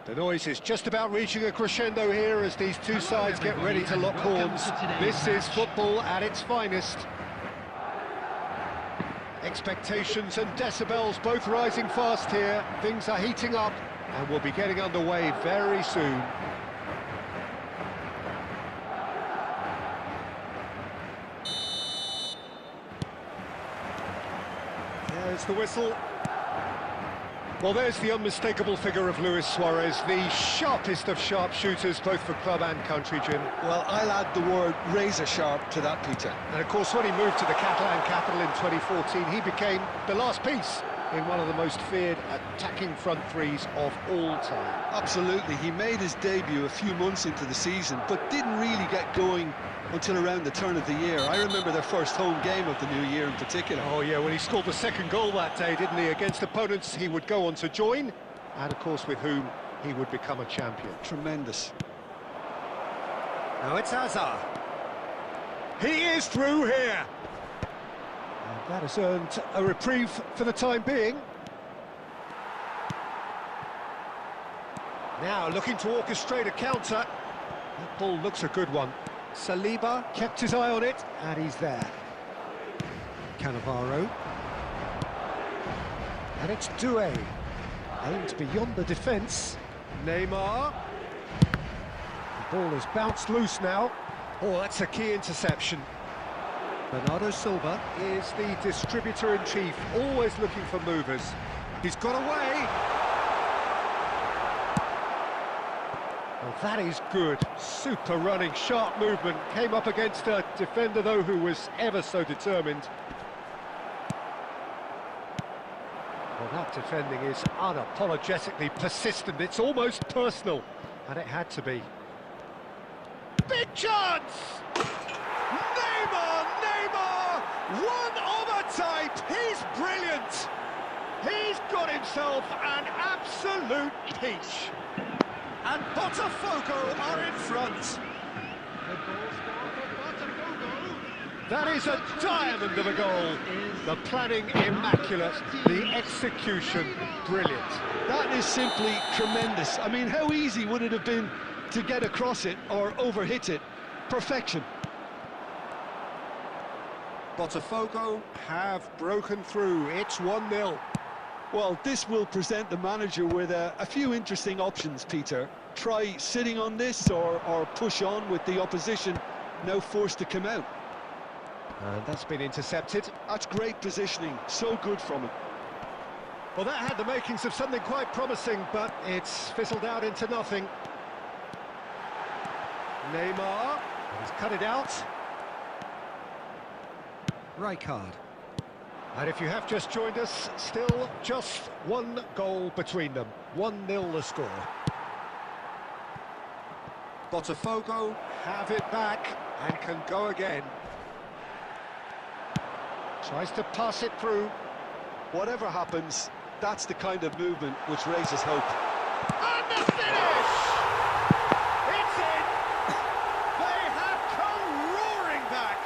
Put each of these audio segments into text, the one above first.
The noise is just about reaching a crescendo here as these two sides get ready to lock horns. This is football at its finest. Expectations and decibels both rising fast here. Things are heating up and we'll be getting underway very soon. There's the whistle. Well, there's the unmistakable figure of Luis Suarez, the sharpest of sharpshooters, both for club and country, Jim. Well, I'll add the word razor sharp to that, Peter. And of course, when he moved to the Catalan capital in 2014, he became the last piece in one of the most feared attacking front threes of all time. Absolutely. He made his debut a few months into the season, but didn't really get going until around the turn of the year. I remember their first home game of the new year in particular. Oh yeah, when he scored the second goal that day, didn't he, against opponents he would go on to join, and of course with whom he would become a champion. Tremendous. Now it's Hazard. He is through here. And that has earned a reprieve for the time being. Now looking to orchestrate a counter. That ball looks a good one. Saliba kept his eye on it, and he's there. Cannavaro. And it's Doué. Aimed beyond the defence. Neymar. The ball is bounced loose now. Oh, that's a key interception. Bernardo Silva is the distributor-in-chief, always looking for movers. He's got away. Well, that is good. Super running, sharp movement. Came up against a defender, though, who was ever so determined. Well, that defending is unapologetically persistent. It's almost personal, and it had to be. Big chance! Neymar! Neymar! One of a type! He's brilliant! He's got himself an absolute peach. And Botafogo are in front. That is a diamond of a goal. The planning immaculate, the execution brilliant. That is simply tremendous. I mean, how easy would it have been to get across it or overhit it? Perfection. Botafogo have broken through. It's 1-0. Well, this will present the manager with a few interesting options, Peter. Try sitting on this or push on with the opposition now forced to come out. And that's been intercepted. That's great positioning, so good from him. Well, that had the makings of something quite promising, but it's fizzled out into nothing. Neymar, he's cut it out. Rijkaard. And if you have just joined us, still just one goal between them. 1-0 the score. Botafogo have it back and can go again. Tries to pass it through. Whatever happens, that's the kind of movement which raises hope. And the finish! It's in! They have come roaring back!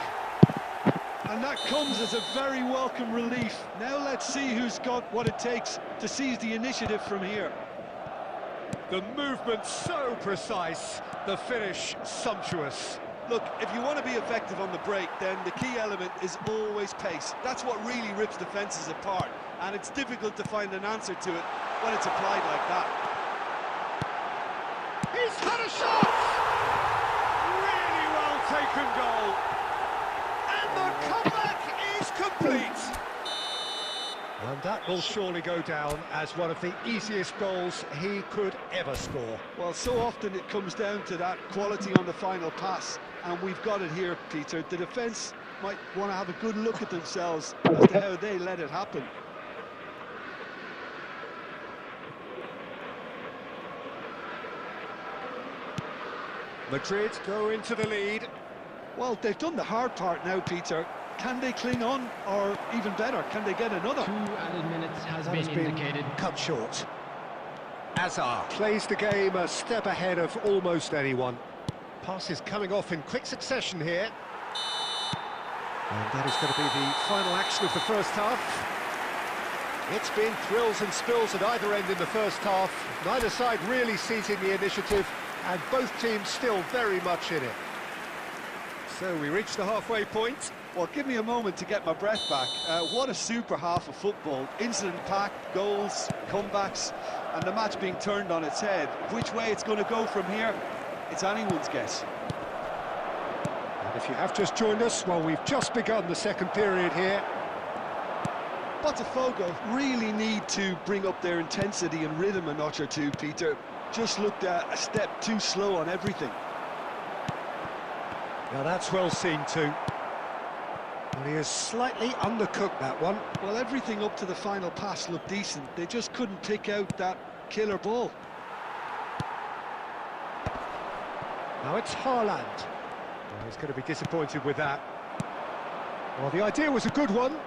And that comes as a very welcome relief. Now let's see who's got what it takes to seize the initiative from here. The movement so precise, the finish sumptuous. Look, if you want to be effective on the break, then the key element is always pace. That's what really rips defences apart, and it's difficult to find an answer to it when it's applied like that. He's had a shot! Really well taken goal. And the comeback is complete. And that will surely go down as one of the easiest goals he could ever score. Well, so often it comes down to that quality on the final pass, and we've got it here, Peter. The defence might want to have a good look at themselves as to how they let it happen. Madrid go into the lead. Well, they've done the hard part now, Peter. Can they cling on, or even better, can they get another? 2 added minutes has That been indicated. Cut short. Hazard plays the game a step ahead of almost anyone. Passes coming off in quick succession here. And that is going to be the final action of the first half. It's been thrills and spills at either end in the first half. Neither side really seizing the initiative, and both teams still very much in it. So we reach the halfway point. Well, give me a moment to get my breath back. What a super half of football. Incident-packed, goals, comebacks, and the match being turned on its head. Which way it's going to go from here, it's anyone's guess. And if you have just joined us, well, we've just begun the second period here. Botafogo really need to bring up their intensity and rhythm a notch or two, Peter. Just looked a step too slow on everything. Now that's well seen too. Well, he has slightly undercooked that one. Well, everything up to the final pass looked decent. They just couldn't pick out that killer ball. Now it's Haaland. Well, he's going to be disappointed with that. Well, the idea was a good one.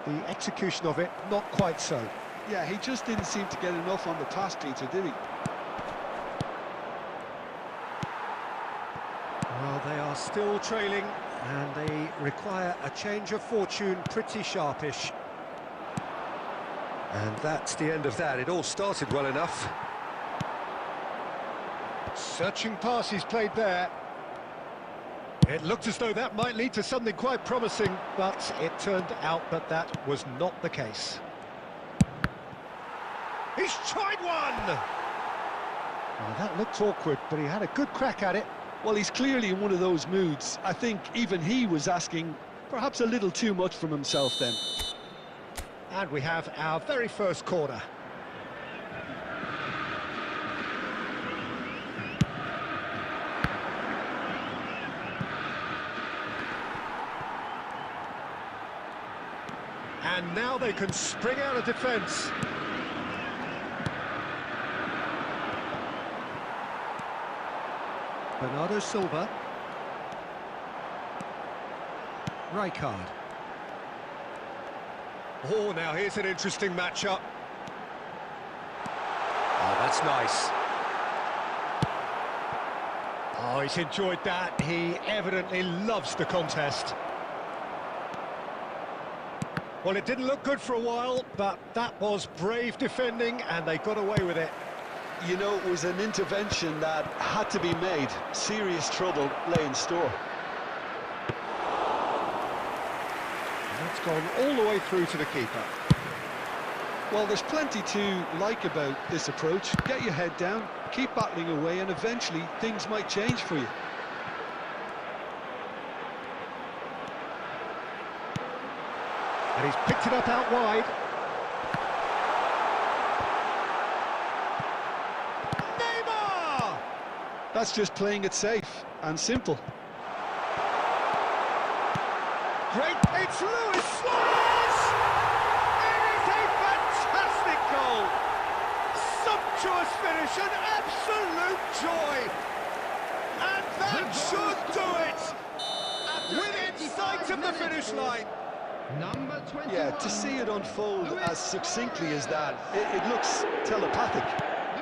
The execution of it, not quite so. Yeah, he just didn't seem to get enough on the pass, Peter, did he? Well, they are still trailing, and they require a change of fortune pretty sharpish. And that's the end of that. It all started well enough. Searching pass he's played there. It looked as though that might lead to something quite promising, but it turned out that that was not the case. He's tried one! Well, that looked awkward, but he had a good crack at it. Well, he's clearly in one of those moods. I think even he was asking perhaps a little too much from himself then. And we have our very first corner. And now they can spring out of defence. Bernardo Silva. Rijkaard. Oh, now here's an interesting matchup. Oh, that's nice. Oh, he's enjoyed that. He evidently loves the contest. Well, it didn't look good for a while, but that was brave defending, and they got away with it. You know, it was an intervention that had to be made. Serious trouble lay in store. That's gone all the way through to the keeper. Well, there's plenty to like about this approach. Get your head down, keep battling away, and eventually things might change for you. And he's picked it up out wide. Neymar! That's just playing it safe and simple. Great, it's Luis Suarez! It is a fantastic goal! Sumptuous finish, an absolute joy! And that should do it! Within sight of the finish line! Number 21. Yeah, to see it unfold as succinctly as that, it looks telepathic.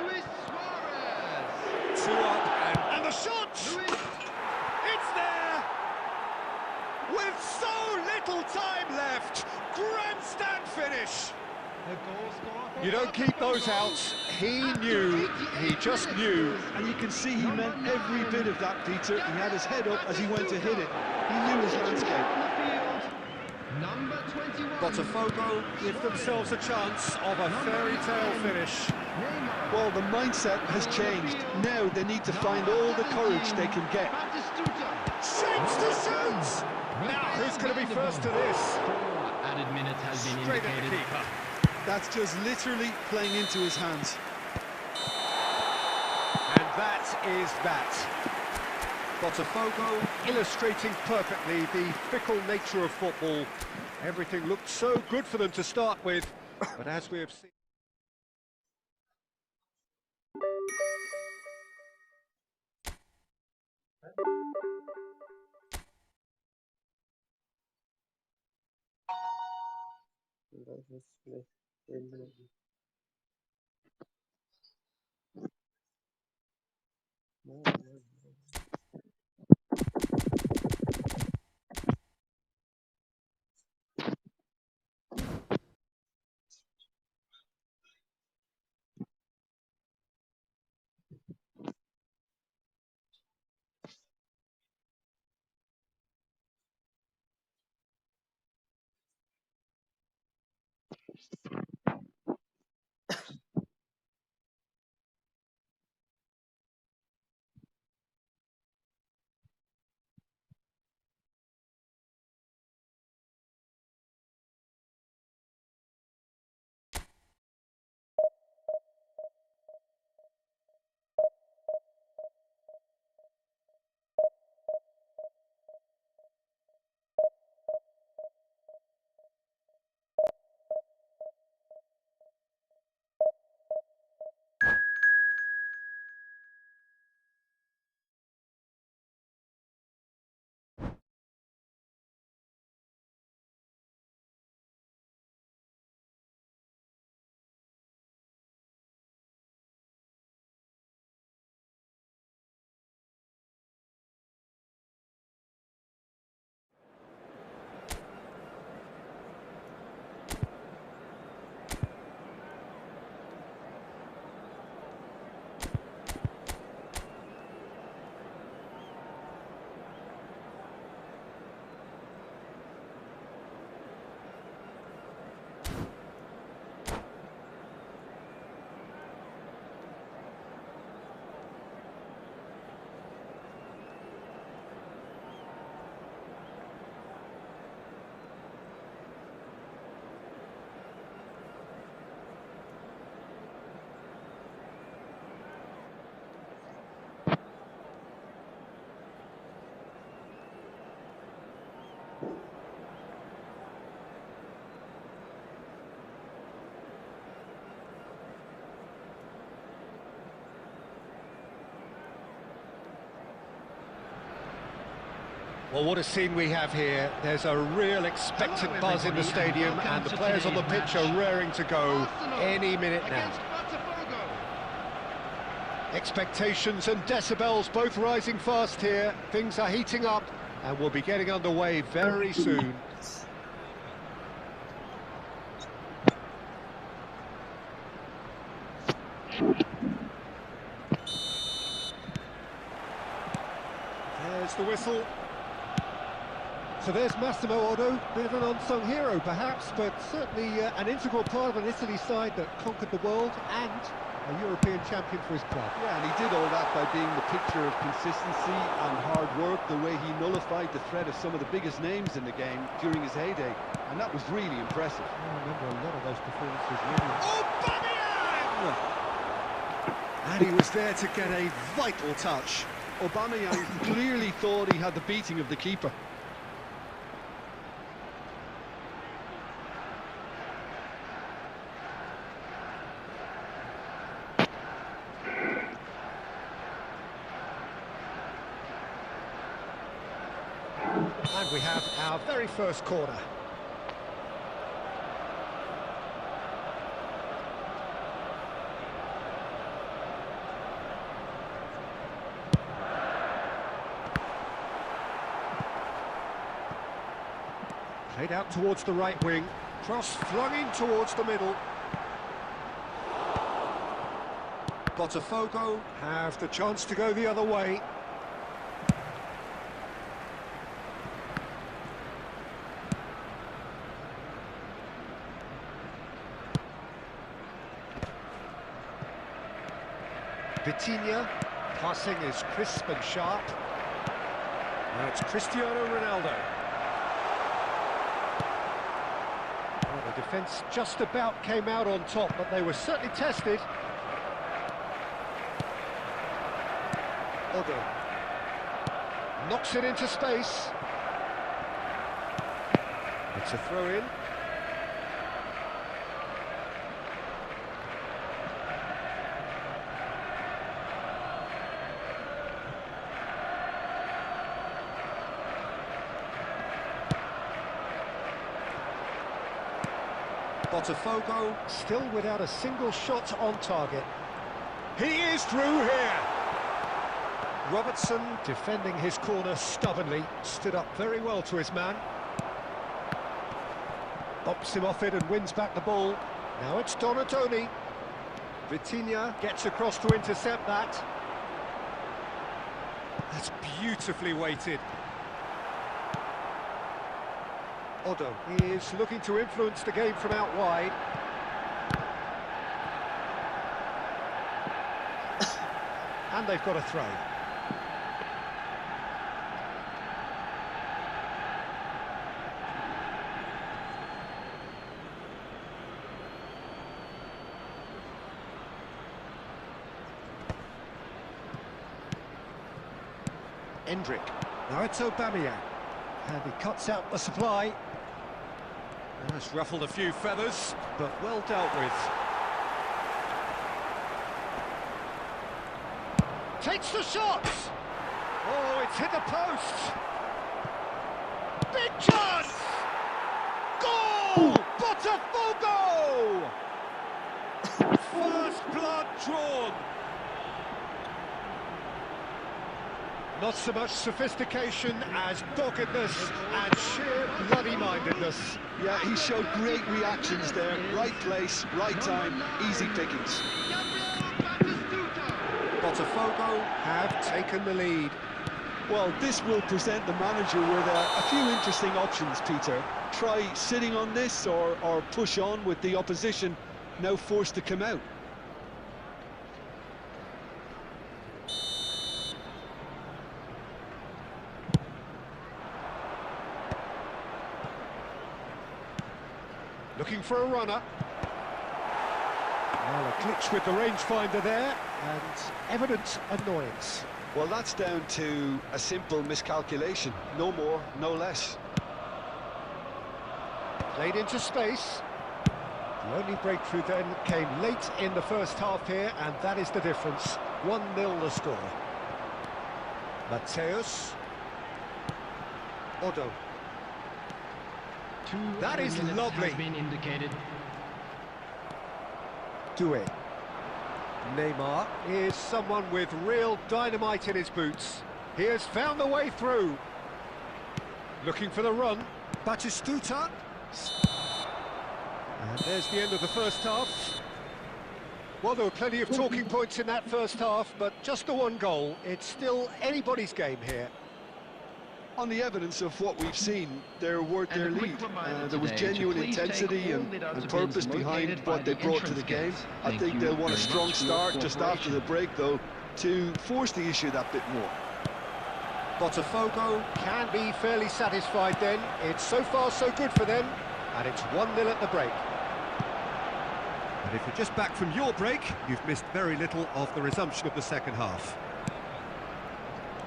Luis Suarez. Two up, and the shot! It's there! With so little time left, grandstand finish! The goal scorer for You don't keep those out. He knew, he just knew. And you can see he meant every bit of that, Peter. He had his head up as he went to hit it. He knew his landscape. Number 21. Botafogo give themselves a chance of a fairy tale finish. Well, the mindset has changed. Now they need to find all the courage they can get. Shapes to shoot! Now, who's going to be first to this? Added minute has been Straight at the indicated. keeper. That's just literally playing into his hands. And that is that. Botafogo illustrating perfectly the fickle nature of football. Everything looked so good for them to start with, but as we have seen... Well, what a scene we have here. There's a real expectant buzz in the stadium, and the players on the pitch are raring to go any minute now. Expectations and decibels both rising fast here. Things are heating up, and we'll be getting underway very soon. There's the whistle. So there's Massimo Odo, bit of an unsung hero perhaps, but certainly an integral part of an Italy side that conquered the world and a European champion for his club. Yeah, and he did all that by being the picture of consistency and hard work, the way he nullified the threat of some of the biggest names in the game during his heyday, and that was really impressive. I remember a lot of those performances, really. Aubameyang! And he was there to get a vital touch. Aubameyang clearly thought he had the beating of the keeper. And we have our very first corner. Played out towards the right wing, cross flung in towards the middle. Botafogo have the chance to go the other way. Vitinha, passing is crisp and sharp. Now it's Cristiano Ronaldo. Well, the defence just about came out on top, but they were certainly tested. Odo knocks it into space. It's a throw-in. Botafogo still without a single shot on target. He is through here. Robertson defending his corner stubbornly, stood up very well to his man. Bops him off it and wins back the ball. Now it's Donatoni. Vitinha gets across to intercept that. That's beautifully weighted. Odo is looking to influence the game from out wide. And they've got a throw. Endrick. Now it's Aubameyang. And he cuts out the supply. That's ruffled a few feathers, but well dealt with. Takes the shot! Oh, it's hit the post! Big chance! Goal! Botafogo! First blood drawn. Not so much sophistication as doggedness and sheer bloody-mindedness. Yeah, he showed great reactions there. Right place, right time, easy pickings. Botafogo have taken the lead. Well, this will present the manager with a few interesting options, Peter. Try sitting on this or push on with the opposition now forced to come out. Looking for a runner. Well, a glitch with the rangefinder there, and evident annoyance. Well, that's down to a simple miscalculation. No more, no less. Played into space. The only breakthrough then came late in the first half here, and that is the difference. 1-0 the score. Mateus. Odo. Two That added is minutes lovely. has been indicated. Doué. Neymar is someone with real dynamite in his boots. He has found the way through. Looking for the run. Batistuta. And there's the end of the first half. Well, there were plenty of talking points in that first half, but just the one goal. It's still anybody's game here. On the evidence of what we've seen, they're worth And their a quick lead. reminder There was today to genuine please take intensity all and without purpose bins behind located by what they the brought to the entrance game. gates. I Thank think you they'll want a very strong much for your start just after the cooperation. break, though, to force the issue that bit more. Botafogo can be fairly satisfied then. It's so far so good for them, and it's 1-0 at the break. And if you're just back from your break, you've missed very little of the resumption of the second half.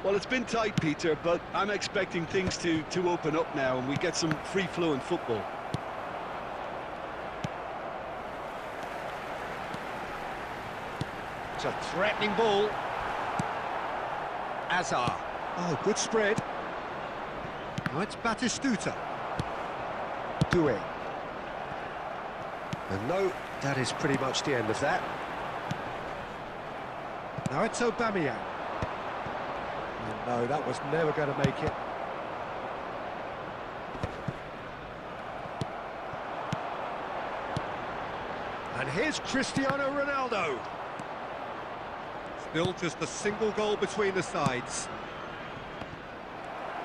Well, it's been tight, Peter, but I'm expecting things to open up now and we get some free-flowing football. It's a threatening ball. Azar. Oh, good spread. Now it's Batistuta. Doué. And no, that is pretty much the end of that. Now it's Aubameyang. And no, that was never going to make it. And here's Cristiano Ronaldo. Still just a single goal between the sides.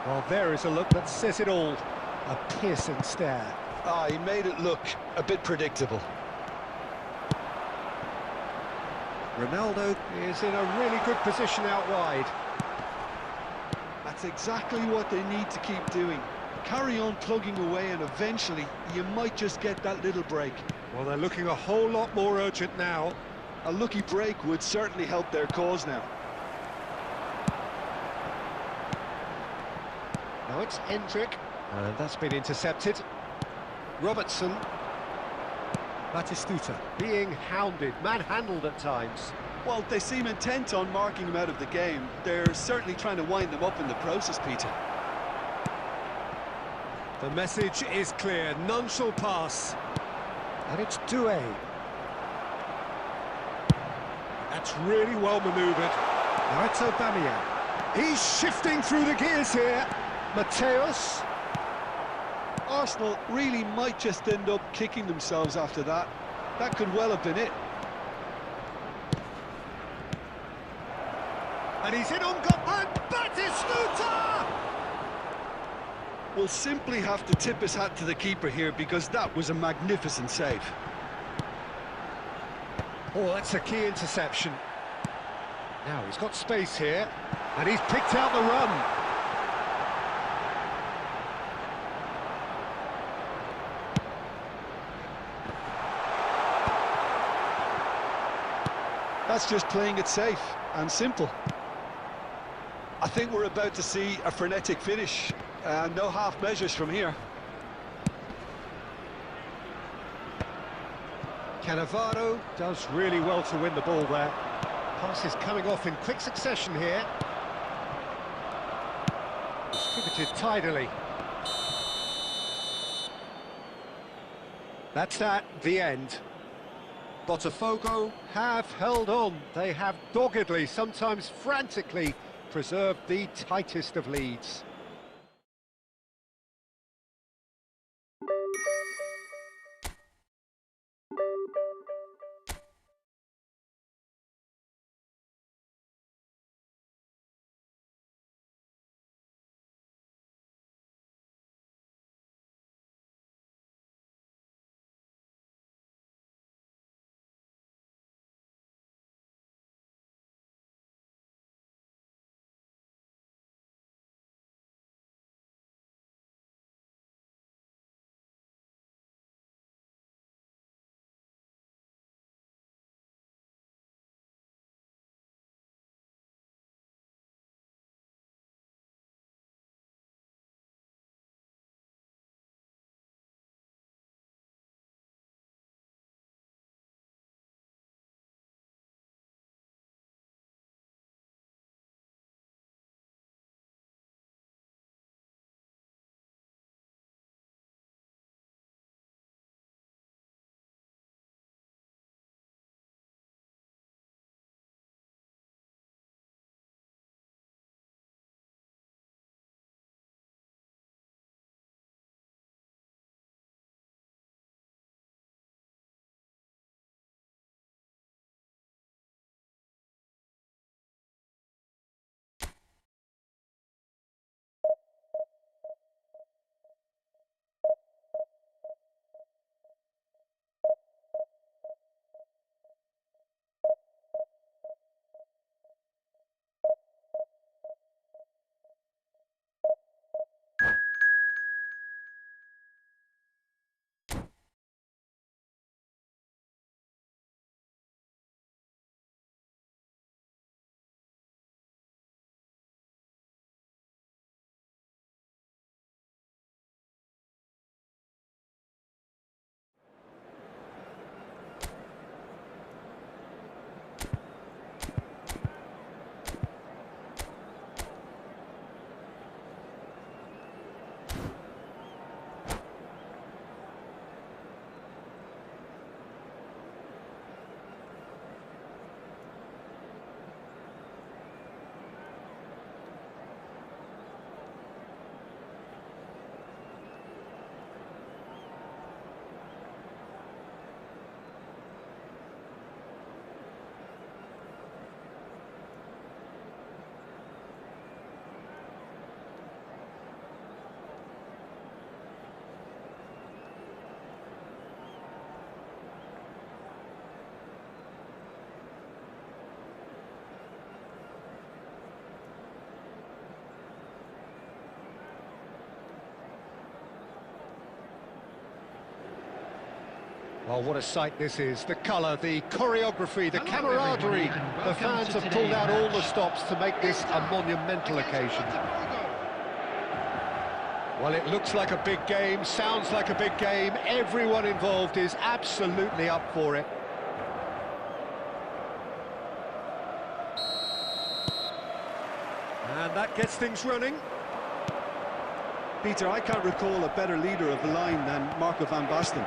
Well, there is a look that says it all. A piercing stare. Ah, he made it look a bit predictable. Ronaldo is in a really good position out wide. That's exactly what they need to keep doing. Carry on plugging away and eventually you might just get that little break. Well, they're looking a whole lot more urgent now. A lucky break would certainly help their cause now. Now it's Endrick, and that's been intercepted. Robertson. Batistuta being hounded, manhandled at times. Well, they seem intent on marking him out of the game. They're certainly trying to wind them up in the process, Peter. The message is clear, none shall pass. And it's Doué. That's really well manoeuvred. Now it's Aubameyang. He's shifting through the gears here. Mateus. Arsenal really might just end up kicking themselves after that. That could well have been it. And he's in on goal. And Batistuta! We'll simply have to tip his hat to the keeper here because that was a magnificent save. Oh, that's a key interception. Now he's got space here, and he's picked out the run. That's just playing it safe and simple. I think we're about to see a frenetic finish. No half measures from here. Cannavaro does really well to win the ball there. Passes coming off in quick succession here. Distributed tidily. That's that, the end. Botafogo have held on. They have doggedly, sometimes frantically, preserved the tightest of leads. Well, what a sight this is. The colour, the choreography, the Hello, camaraderie. everybody, and The welcome fans to have today's pulled out all the match. stops to make this a monumental occasion. Well, it looks like a big game, sounds like a big game. Everyone involved is absolutely up for it. And that gets things running. Peter, I can't recall a better leader of the line than Marco van Basten.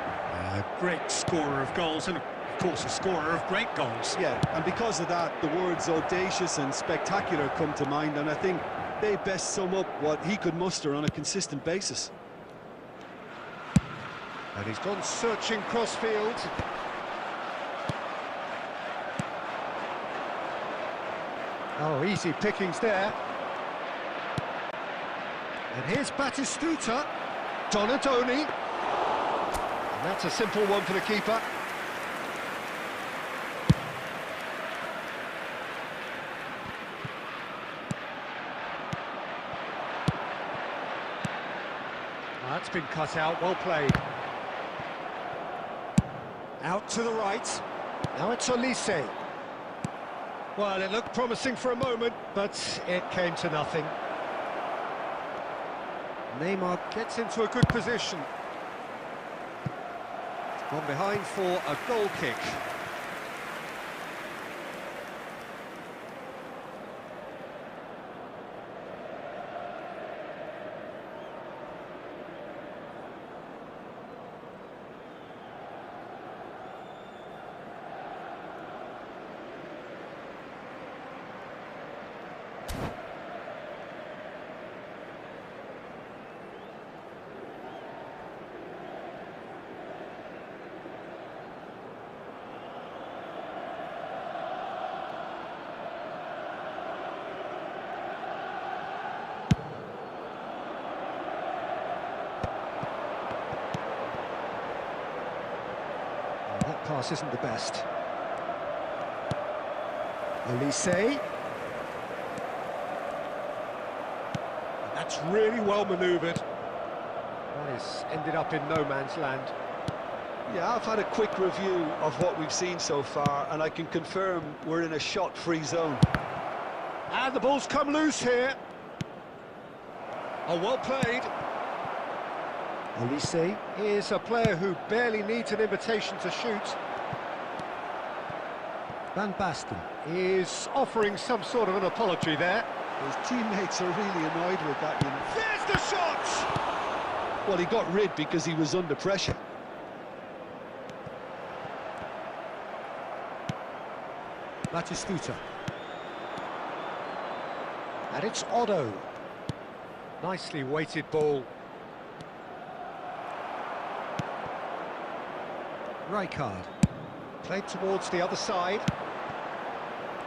A great scorer of goals and, of course, a scorer of great goals. Yeah, and because of that, the words audacious and spectacular come to mind, and I think they best sum up what he could muster on a consistent basis. And he's gone searching crossfield. Oh, easy pickings there. And here's Batistuta. Donadoni. And that's a simple one for the keeper. That's been cut out, well played. Out to the right. Now it's Olise. Well, it looked promising for a moment, but it came to nothing. Neymar gets into a good position. It's gone behind for a goal kick. That pass isn't the best. Olise. That's really well manoeuvred. That is ended up in no man's land. Yeah, I've had a quick review of what we've seen so far, and I can confirm we're in a shot-free zone. And the ball's come loose here. Oh, well played. Olise is a player who barely needs an invitation to shoot. Van Basten is offering some sort of an apology there. His teammates are really annoyed with that, you know. There's the shot! Well, he got rid because he was under pressure. Batistuta. And it's Otto. Nicely weighted ball. Rijkaard. Played towards the other side.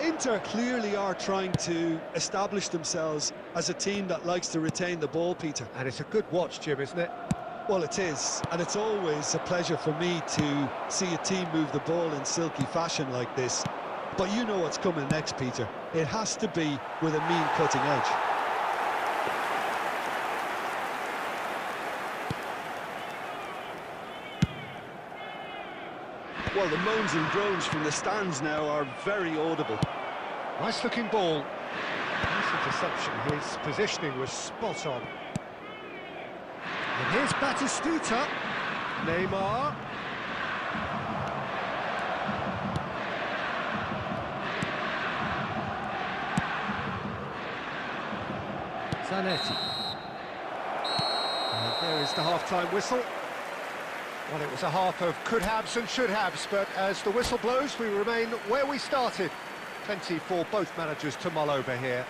Inter clearly are trying to establish themselves as a team that likes to retain the ball, Peter. And it's a good watch, Jim, isn't it? Well, it is, and it's always a pleasure for me to see a team move the ball in silky fashion like this. But you know what's coming next, Peter. It has to be with a mean cutting edge. Well, the moans and groans from the stands now are very audible. Nice looking ball. Nice interception. His positioning was spot on. And here's Batistuta. Neymar. Zanetti. And there is the half-time whistle. Well, it was a half of could-haves and should-haves, but as the whistle blows, we remain where we started. Plenty for both managers to mull over here.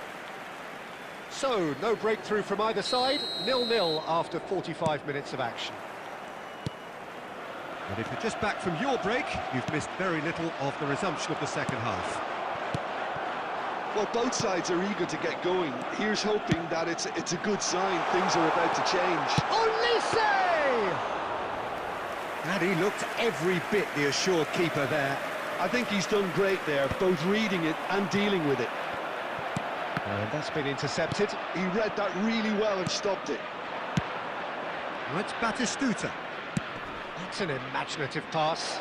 So, no breakthrough from either side, 0-0 after 45 minutes of action. And if you're just back from your break, you've missed very little of the resumption of the second half. Well, both sides are eager to get going. Here's hoping that it's a good sign. Things are about to change. Olise! And he looked every bit the assured keeper there. I think he's done great there, both reading it and dealing with it. And that's been intercepted. He read that really well and stopped it. Now it's Batistuta. That's an imaginative pass.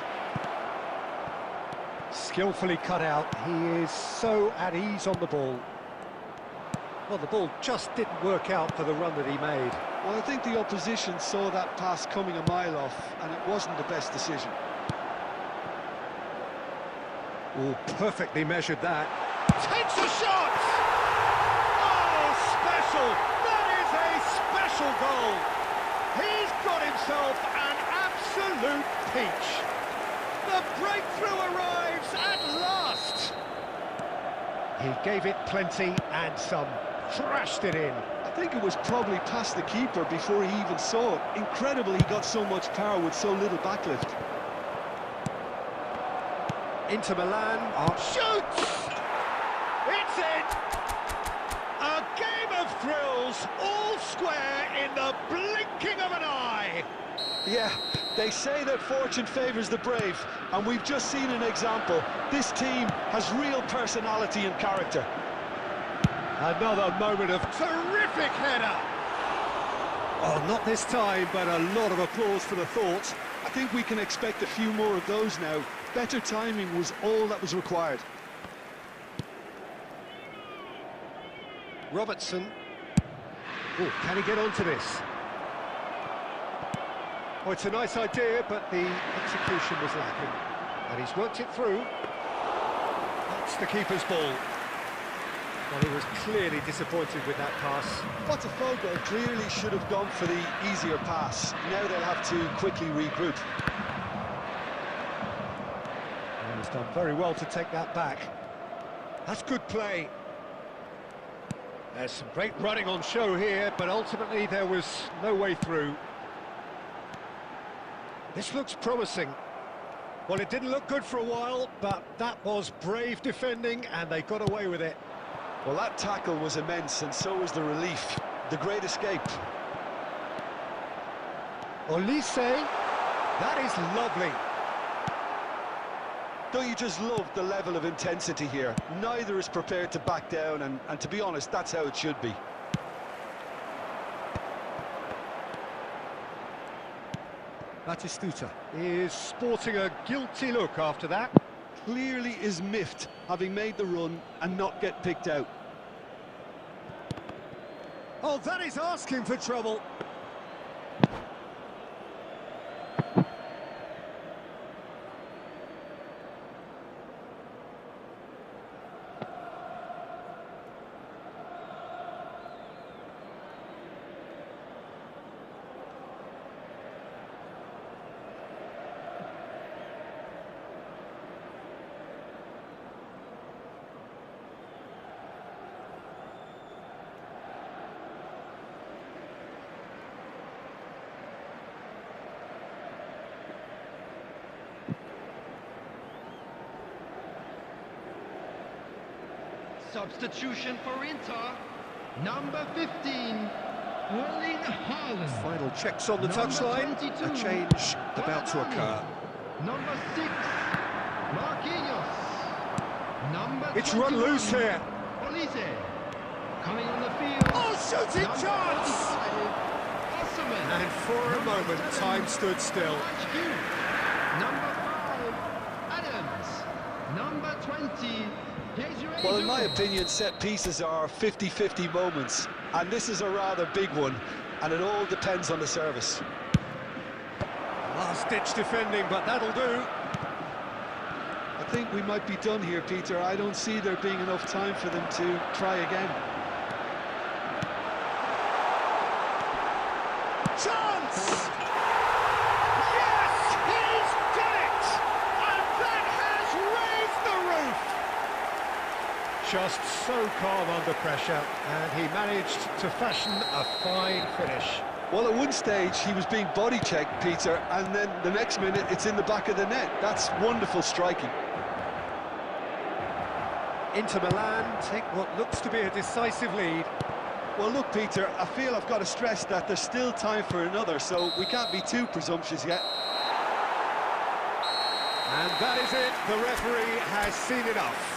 Skillfully cut out. He is so at ease on the ball. Well, the ball just didn't work out for the run that he made. Well, I think the opposition saw that pass coming a mile off, and it wasn't the best decision. Oh, perfectly measured that. Takes a shot! Oh, special! That is a special goal! He's got himself an absolute peach. The breakthrough arrives at last! He gave it plenty and some. Thrashed it in. I think it was probably past the keeper before he even saw it. Incredible he got so much power with so little backlift. Inter Milan shoots! It's it! A game of thrills, all square in the blinking of an eye! Yeah, they say that fortune favours the brave, and we've just seen an example. This team has real personality and character. Another moment of terrific header! Oh, not this time, but a lot of applause for the thought. I think we can expect a few more of those now. Better timing was all that was required. Robertson. Oh, can he get onto this? Oh, it's a nice idea, but the execution was lacking. And he's worked it through. That's the keeper's ball. Well, he was clearly disappointed with that pass. Botafogo clearly should have gone for the easier pass. Now they'll have to quickly regroup. And he's done very well to take that back. That's good play. There's some great running on show here, but ultimately there was no way through. This looks promising. Well, it didn't look good for a while, but that was brave defending, and they got away with it. Well, that tackle was immense, and so was the relief. The great escape. Olise, that is lovely. Don't you just love the level of intensity here? Neither is prepared to back down, and to be honest, that's how it should be. Batistuta is sporting a guilty look after that. Clearly is miffed, having made the run and not get picked out. Oh, that is asking for trouble. Substitution for Inter, number 15, Erling Haaland. Final checks on the touchline. A change about to occur. Number 6, Marquinhos. Number It's 21, run loose here. Olise. Coming on the field. Oh, shooting Number chance! 25, Osman. And for a moment, time stood still. Number 5, Adams. Number 20, Well, in my opinion, set pieces are 50-50 moments, and this is a rather big one, and it all depends on the service. Last-ditch defending, but that'll do. I think we might be done here, Peter. I don't see there being enough time for them to try again. Chance! Yes, he's done it! And that has raised the roof! Just so calm under pressure, and he managed to fashion a fine finish. Well, at one stage, he was being body-checked, Peter, and then the next minute, it's in the back of the net. That's wonderful striking. Inter Milan take what looks to be a decisive lead. Well, look, Peter, I feel I've got to stress that there's still time for another, so we can't be too presumptuous yet. And that is it. The referee has seen enough.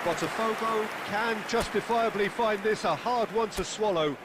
Botafogo can justifiably find this a hard one to swallow.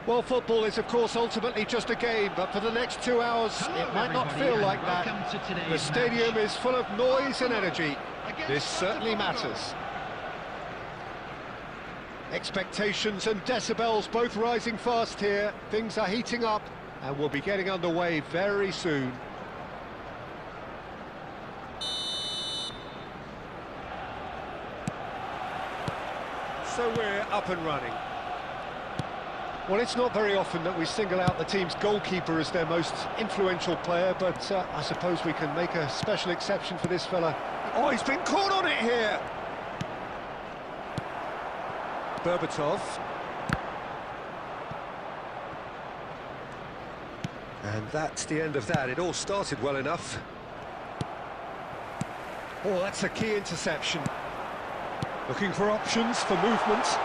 Well, football is, of course, ultimately just a game, but for the next 2 hours, it might not feel like that. The stadium is full of noise and energy. This certainly matters. Expectations and decibels both rising fast here. Things are heating up, and we'll be getting underway very soon. So we're up and running. Well, it's not very often that we single out the team's goalkeeper as their most influential player, but I suppose we can make a special exception for this fella. Oh, he's been caught on it here! Berbatov. And that's the end of that. It all started well enough. Oh, that's a key interception. Looking for options for movement.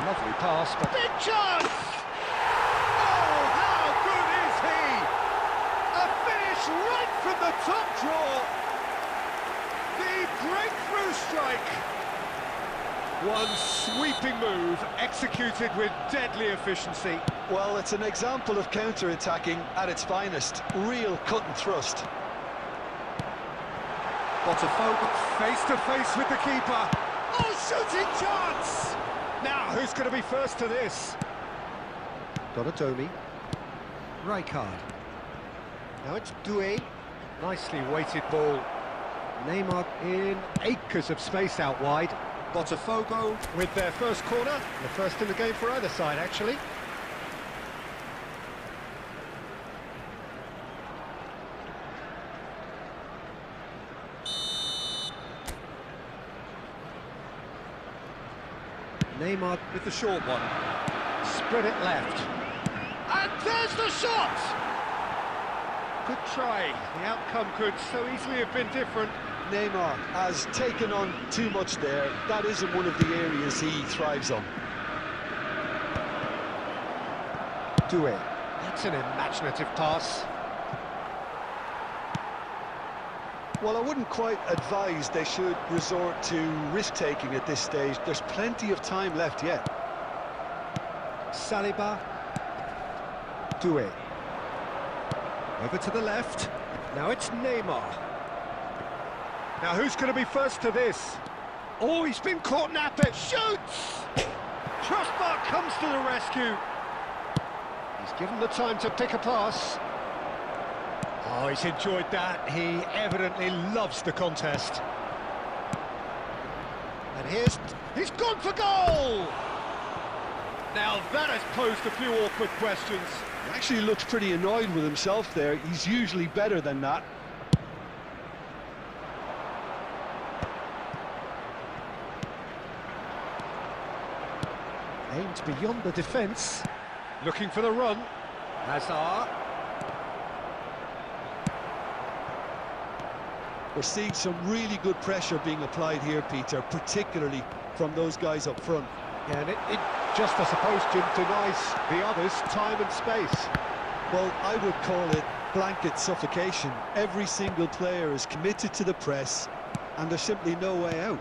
Lovely pass, but... Big chance! Oh, how good is he? A finish right from the top draw. The breakthrough strike. One sweeping move, executed with deadly efficiency. Well, it's an example of counter-attacking at its finest. Real cut and thrust. Botafogo face-to-face with the keeper. Oh, shooting chance! Now, who's going to be first to this? Donatomi. Rijkaard. Now it's Doué. Nicely weighted ball. Neymar in acres of space out wide. Botafogo with their first corner. The first in the game for either side, actually. Neymar with the short one. Spread it left. And there's the shot! Good try. The outcome could so easily have been different. Neymar has taken on too much there. That isn't one of the areas he thrives on. Doué. That's an imaginative pass. Well, I wouldn't quite advise they should resort to risk-taking at this stage. There's plenty of time left yet. Saliba. Doué. Over to the left. Now it's Neymar. Now who's going to be first to this? Oh, he's been caught napping. Shoots! Crossbar comes to the rescue. He's given the time to pick a pass. Oh, he's enjoyed that. He evidently loves the contest. And he's gone for goal! Now that has posed a few awkward questions. He actually looks pretty annoyed with himself there. He's usually better than that. Aimed beyond the defence. Looking for the run. Hazard. We're seeing some really good pressure being applied here, Peter, particularly from those guys up front. Yeah, and it just, I suppose, Jim, denies the others time and space. Well, I would call it blanket suffocation. Every single player is committed to the press, and there's simply no way out.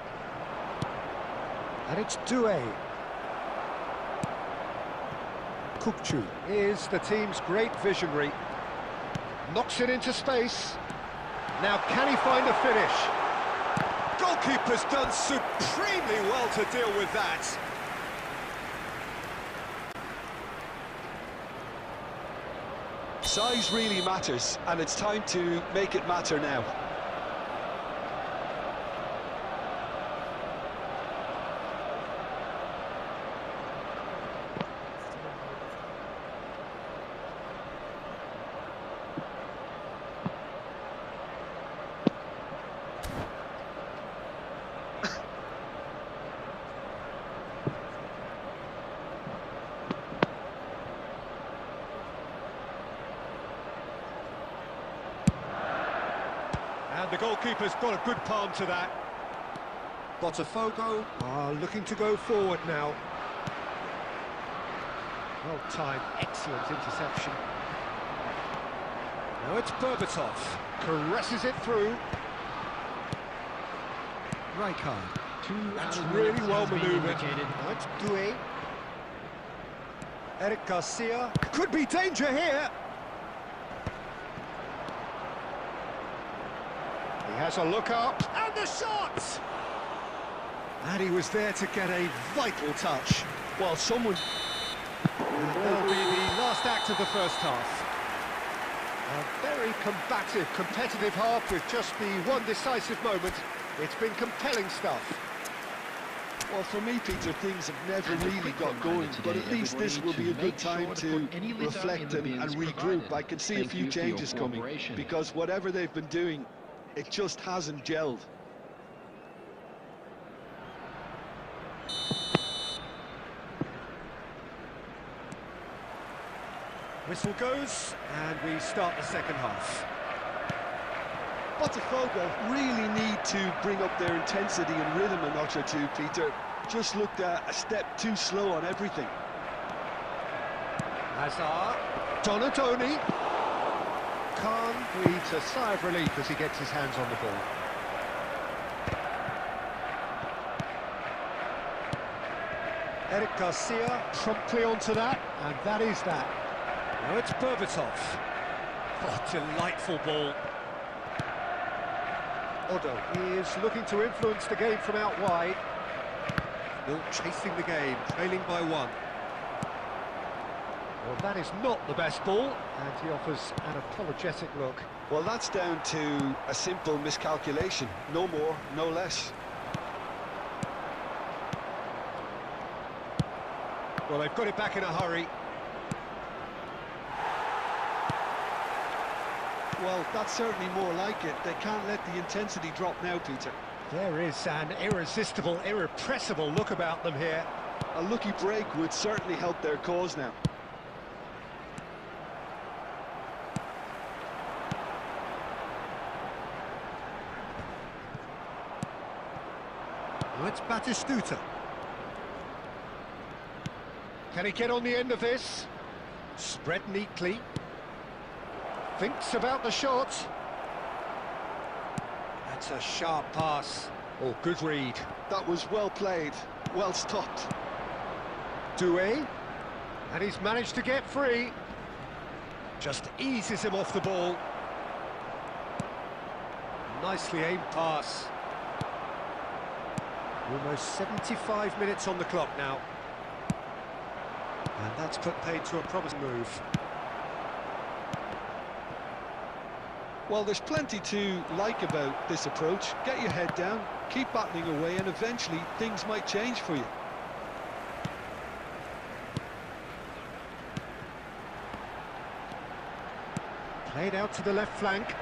And it's Doué. Kukçu is the team's great visionary. Knocks it into space. Now, can he find a finish? Goalkeeper's done supremely well to deal with that. Size really matters, and it's time to make it matter now. And the goalkeeper's got a good palm to that. Botafogo are looking to go forward now. Well timed, excellent interception. Now it's Berbatov, caresses it through. Rijkaard, that's really well manoeuvred. Now it's Doué. Eric Garcia. Could be danger here. He has a look up, and the shot! And he was there to get a vital touch. Well, someone... And that'll be the last act of the first half. A very combative, competitive half with just the one decisive moment. It's been compelling stuff. Well, for me, Peter, things have never really got going, but at least this will be a good time to reflect and regroup. I can see a few changes coming, because whatever they've been doing, it just hasn't gelled. Whistle goes, and we start the second half. Botafogo really need to bring up their intensity and rhythm a notch or two, Peter. Just looked a step too slow on everything. Hazard, Donatoni. Khan breathes a sigh of relief as he gets his hands on the ball. Eric Garcia promptly onto that, and that is that. Now it's Berbatov. Oh, delightful ball. Odo is looking to influence the game from out wide. Still chasing the game, trailing by one. Well, that is not the best ball, and he offers an apologetic look. Well, that's down to a simple miscalculation. No more, no less. Well, they've got it back in a hurry. Well, that's certainly more like it. They can't let the intensity drop now, Peter. There is an irresistible, irrepressible look about them here. A lucky break would certainly help their cause now. Well, it's Batistuta. Can he get on the end of this? Spread neatly. Thinks about the shot. That's a sharp pass. Oh, good read. That was well played, well stopped. Doué. And he's managed to get free. Just eases him off the ball. Nicely aimed pass. Almost 75 minutes on the clock now. And that's put paid to a promising move. Well, there's plenty to like about this approach. Get your head down, keep battling away, and eventually things might change for you. Played out to the left flank.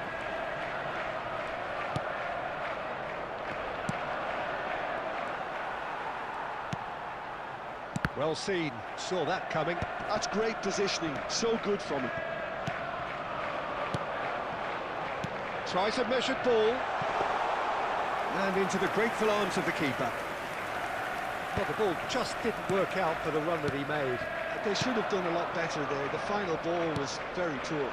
Well seen, saw that coming. That's great positioning, so good from him. Tries a measured ball. And into the grateful arms of the keeper. Well, the ball just didn't work out for the run that he made. They should have done a lot better there. The final ball was very poor.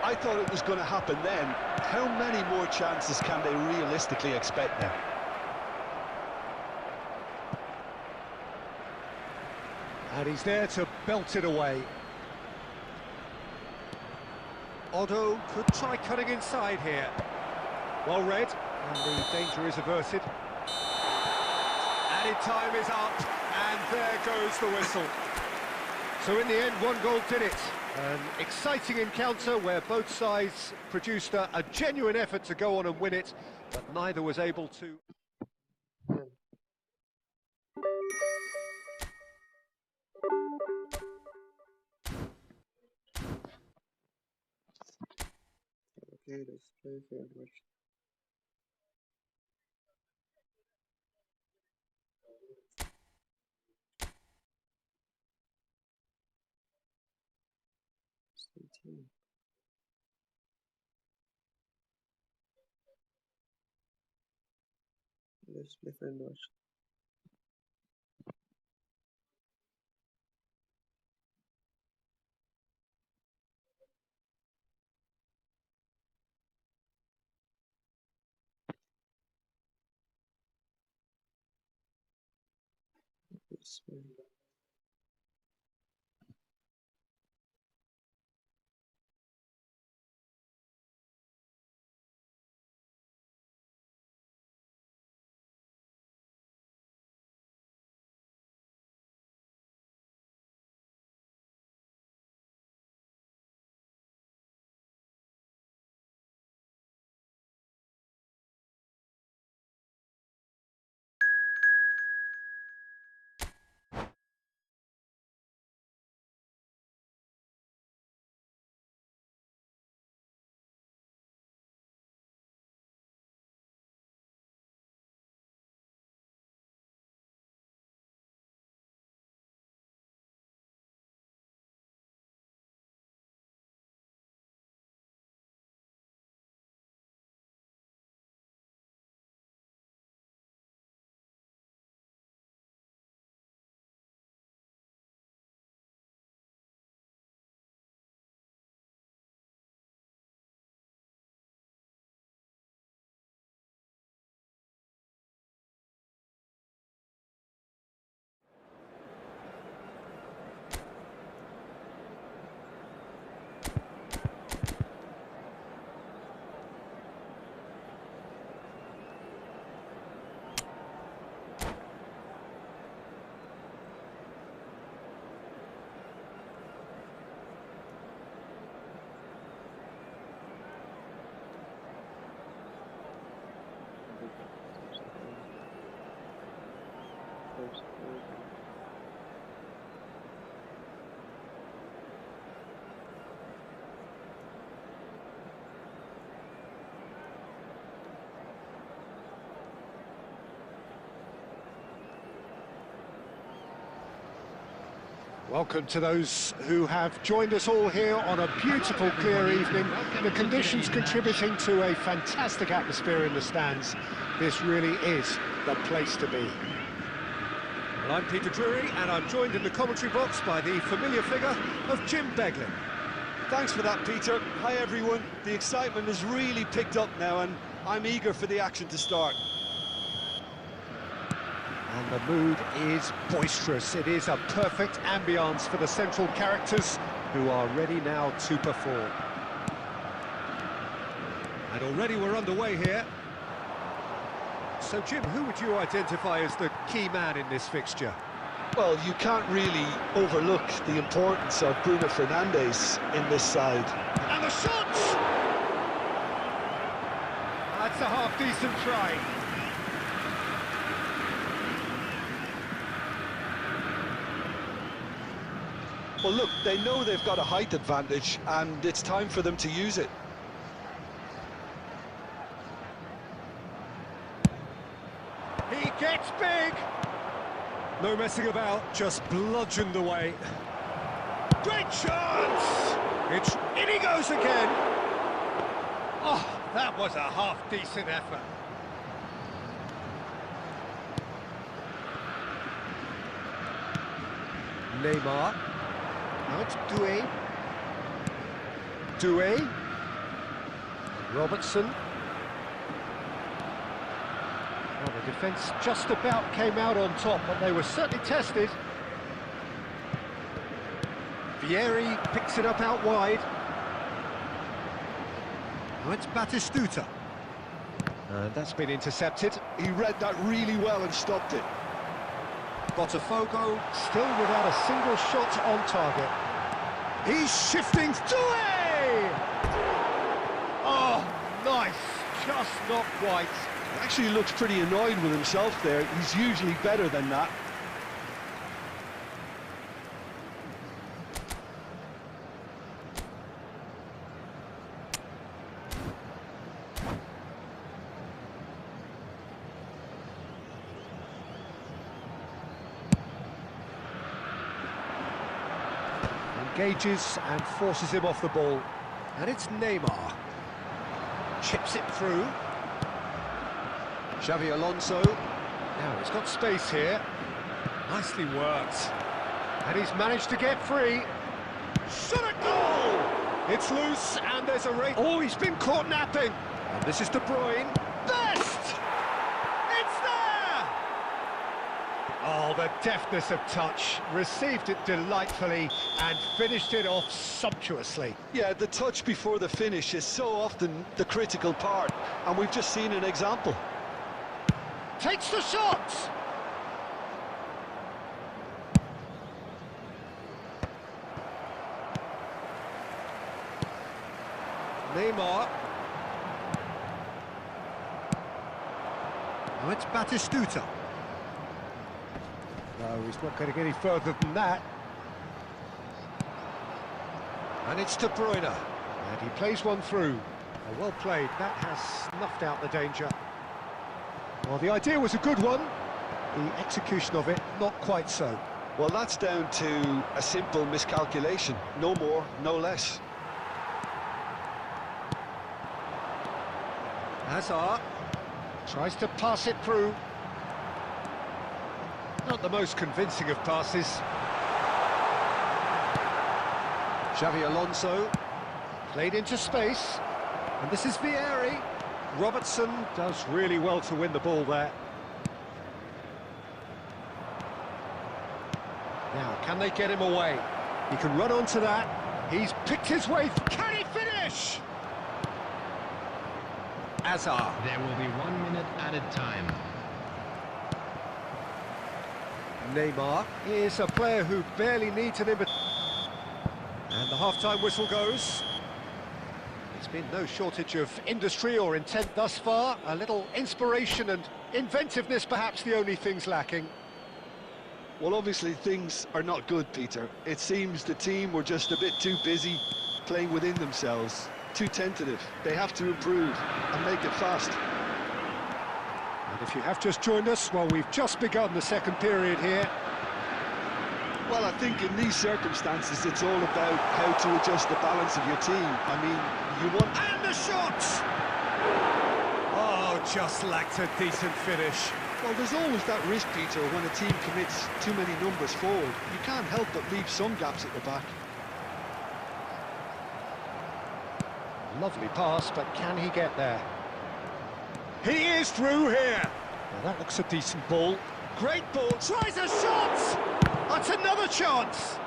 I thought it was going to happen then. How many more chances can they realistically expect now? And he's there to belt it away. Odo could try cutting inside here. Well read, and the danger is averted. Added time is up, and there goes the whistle. So in the end, one goal did it. An exciting encounter where both sides produced a genuine effort to go on and win it, but neither was able to. Okay, let's play fair match. Let's play fair match. Spain. Welcome to those who have joined us all here on a beautiful, clear evening. The conditions contributing to a fantastic atmosphere in the stands. This really is the place to be. Well, I'm Peter Drury, and I'm joined in the commentary box by the familiar figure of Jim Beglin. Thanks for that, Peter. Hi, everyone. The excitement has really picked up now, and I'm eager for the action to start. And the mood is boisterous. It is a perfect ambience for the central characters who are ready now to perform. And already we're underway here. So, Jim, who would you identify as the key man in this fixture? Well, you can't really overlook the importance of Bruno Fernandes in this side. And the shots! That's a half-decent try. Well, look, they know they've got a height advantage, and it's time for them to use it. He gets big! No messing about, just bludgeoned away. Great chance! In he goes again! Oh, that was a half-decent effort. Neymar. Now it's Doué. Robertson. Well, the defence just about came out on top, but they were certainly tested. Vieri picks it up out wide. Now it's Batistuta. And that's been intercepted. He read that really well and stopped it. Botafogo still without a single shot on target. He's shifting. Doué! Oh, nice. Just not quite. Actually looks pretty annoyed with himself there. He's usually better than that. Engages and forces him off the ball. And it's Neymar. Chips it through. Xavi Alonso. Now he's got space here. Nicely worked. And he's managed to get free. Shot at goal! It's loose and there's a race. Oh, he's been caught napping. And this is De Bruyne. Best! It's there! Oh, the deftness of touch. Received it delightfully and finished it off sumptuously. Yeah, the touch before the finish is so often the critical part, and we've just seen an example. Takes the shot! Neymar. Now it's Batistuta. No, he's not going to get any further than that. And it's De Bruyne. And he plays one through. Oh, well played. That has snuffed out the danger. Well, the idea was a good one. The execution of it, not quite so. Well, that's down to a simple miscalculation. No more, no less. Hazard tries to pass it through. Not the most convincing of passes. Xavi Alonso played into space, and this is Vieri. Robertson does really well to win the ball there. Now, can they get him away? He can run onto that. He's picked his way. Can he finish? Hazard. There will be 1 minute added time. Neymar is a player who barely needs an invitation. And the half-time whistle goes. There's been no shortage of industry or intent thus far. A little inspiration and inventiveness, perhaps the only things lacking. Well, obviously things are not good, Peter. It seems the team were just a bit too busy playing within themselves. Too tentative. They have to improve and make it fast. And if you have just joined us, well, we've just begun the second period here. Well, I think in these circumstances, it's all about how to adjust the balance of your team. I mean, you want... And the shot! Oh, just lacked a decent finish. Well, there's always that risk, Peter, when a team commits too many numbers forward. You can't help but leave some gaps at the back. Lovely pass, but can he get there? He is through here! Well, that looks a decent ball. Great ball, tries a shot! That's another chance!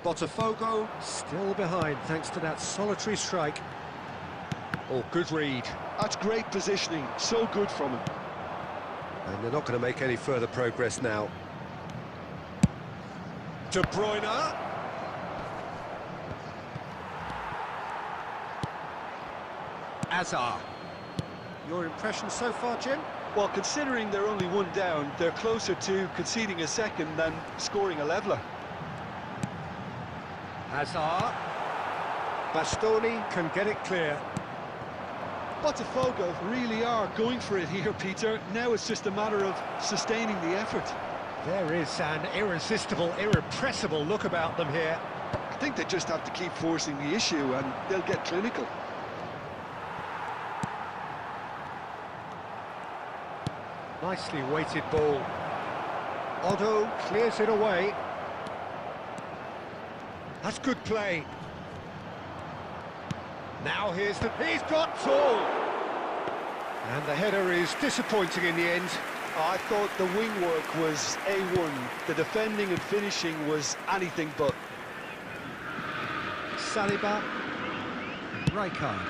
Botafogo still behind thanks to that solitary strike. Oh, good read. That's great positioning, so good from him. And they're not going to make any further progress now. De Bruyne. Hazard. Your impression so far, Jim? Well, considering they're only one down, they're closer to conceding a second than scoring a leveller. Hazard. Bastoni can get it clear. Botafogo really are going for it here, Peter. Now it's just a matter of sustaining the effort. There is an irresistible, irrepressible look about them here. I think they just have to keep forcing the issue and they'll get clinical. Nicely weighted ball. Otto clears it away. That's good play. Now he's got Tall. And the header is disappointing in the end. I thought the wing work was A1. The defending and finishing was anything but. Saliba. Rijkaard.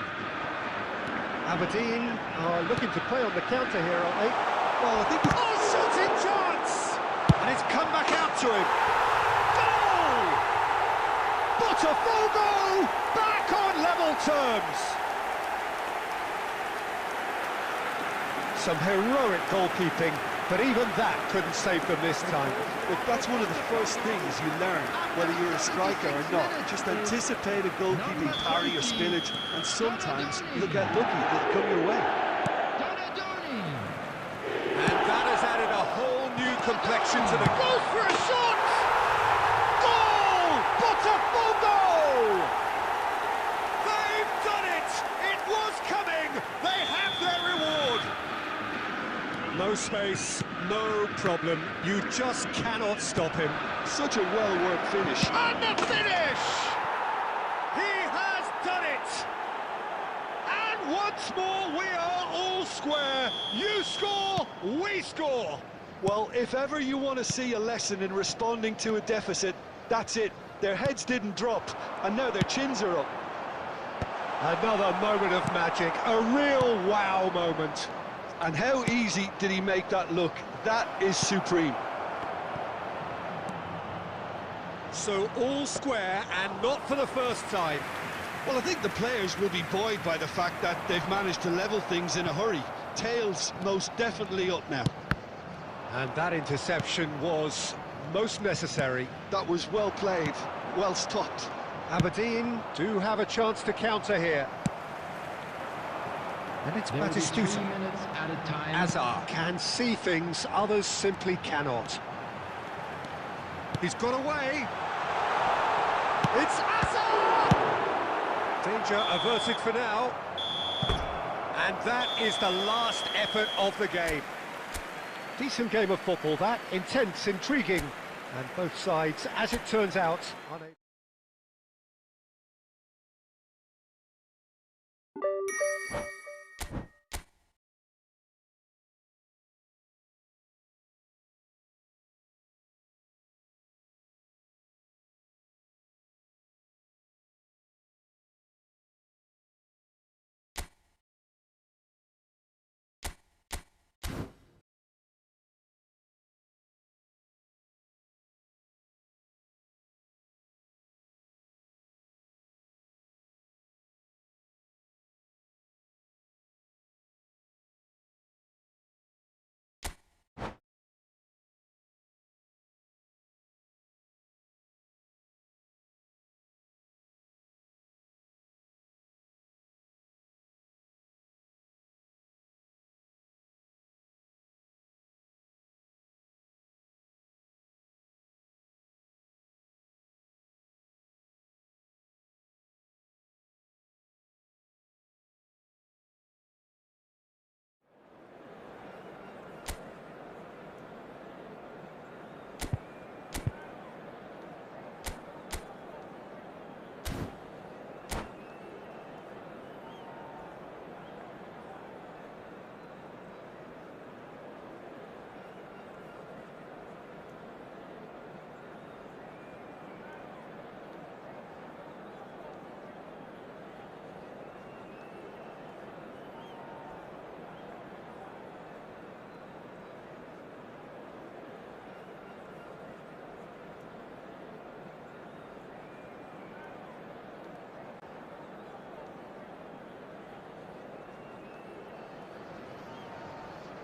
Aberdeen are looking to play on the counter here, aren't they? Well, I think... Oh, shooting chance! And it's come back out to him. Goal! Botafogo back on level terms. Some heroic goalkeeping, but even that couldn't save them this time. Look, that's one of the first things you learn, whether you're a striker or not. Just anticipate a goalkeeping parry or spillage, and sometimes you'll get lucky, it'll come your way. And that has added a whole new complexion to the... Goes for a shot! Goal! Botafogo! They've done it! It was coming! They have their reward! No space, no problem. You just cannot stop him. Such a well-worked finish. And the finish! He has done it! And once more we are all square. here. You score, we score. Well, if ever you want to see a lesson in responding to a deficit, that's it. Their heads didn't drop, and now their chins are up. Another moment of magic, a real wow moment. And how easy did he make that look? That is supreme. So all square, and not for the first time. Well, I think the players will be buoyed by the fact that they've managed to level things in a hurry. Tails most definitely up now. And that interception was most necessary. That was well played, well stopped. Aberdeen do have a chance to counter here. And it's There will be 3 Batistuta. minutes at a time. Azar can see things others simply cannot. He's got away. It's Azar! Danger averted for now. And that is the last effort of the game. Decent game of football, that. Intense, intriguing. And both sides, as it turns out, unable.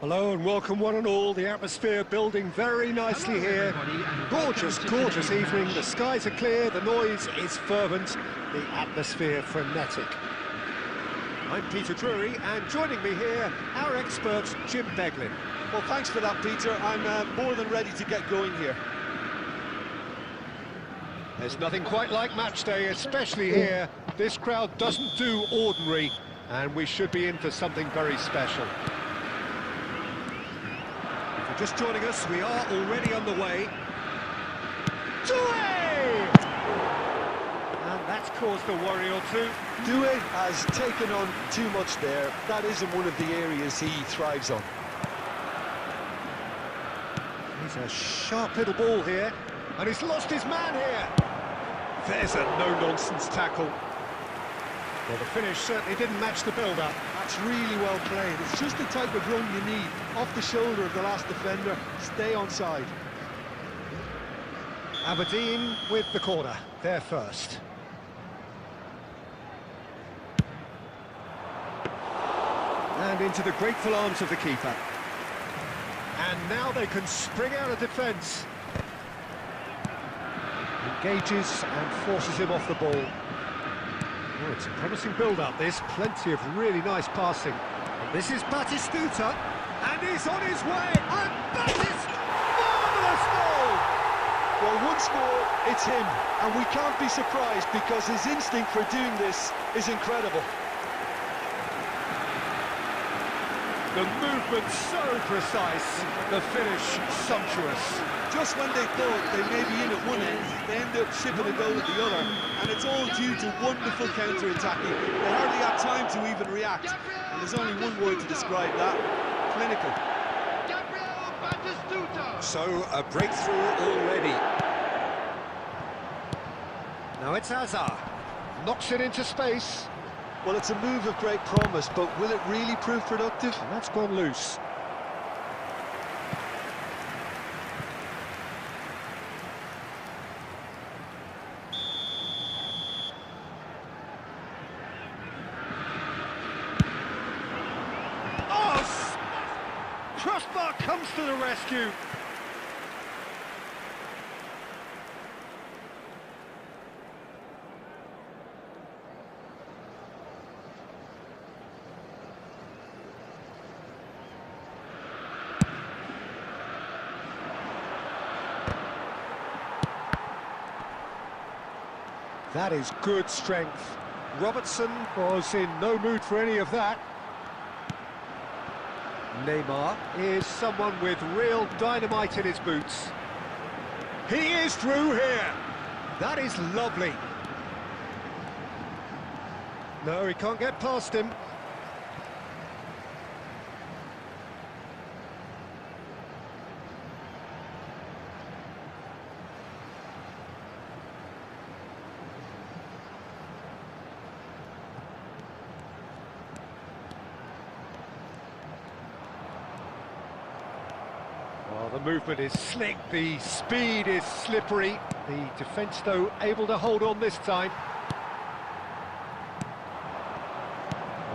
Hello and welcome one and all. The atmosphere building very nicely here. Gorgeous, gorgeous evening. The skies are clear, the noise is fervent, the atmosphere frenetic. I'm Peter Drury, and joining me here, our expert, Jim Beglin. Well, thanks for that, Peter. I'm more than ready to get going here. There's nothing quite like match day, especially here. This crowd doesn't do ordinary, and we should be in for something very special. Just joining us, we are already on the way. Doué! And that's caused a worry or two. Doué has taken on too much there. That isn't one of the areas he thrives on. He's a sharp little ball here, and he's lost his man here. There's a no-nonsense tackle. Well, the finish certainly didn't match the build-up. That's really well played. It's just the type of run you need. Off the shoulder of the last defender, stay onside. Aberdeen with the corner, they're first. And into the grateful arms of the keeper. And now they can spring out of defence. Engages and forces him off the ball. Oh, it's a promising build-up, this. Plenty of really nice passing. And this is Batistuta, and he's on his way. And marvellous goal! Well, once more, it's him. And we can't be surprised because his instinct for doing this is incredible. The movement so precise, the finish sumptuous. Just when they thought they may be in at one end, they end up shipping a goal at the other, and it's all due to wonderful counter-attacking. They hardly had time to even react, and there's only one word to describe that: clinical. So, a breakthrough already. Now it's Hazard. Knocks it into space. Well, it's a move of great promise, but will it really prove productive? And that's gone loose. Oh! Crossbar comes to the rescue. That is good strength. Robertson was in no mood for any of that. Neymar is someone with real dynamite in his boots. He is through here. That is lovely. No, he can't get past him. Well, the movement is slick, the speed is slippery. The defence, though, able to hold on this time.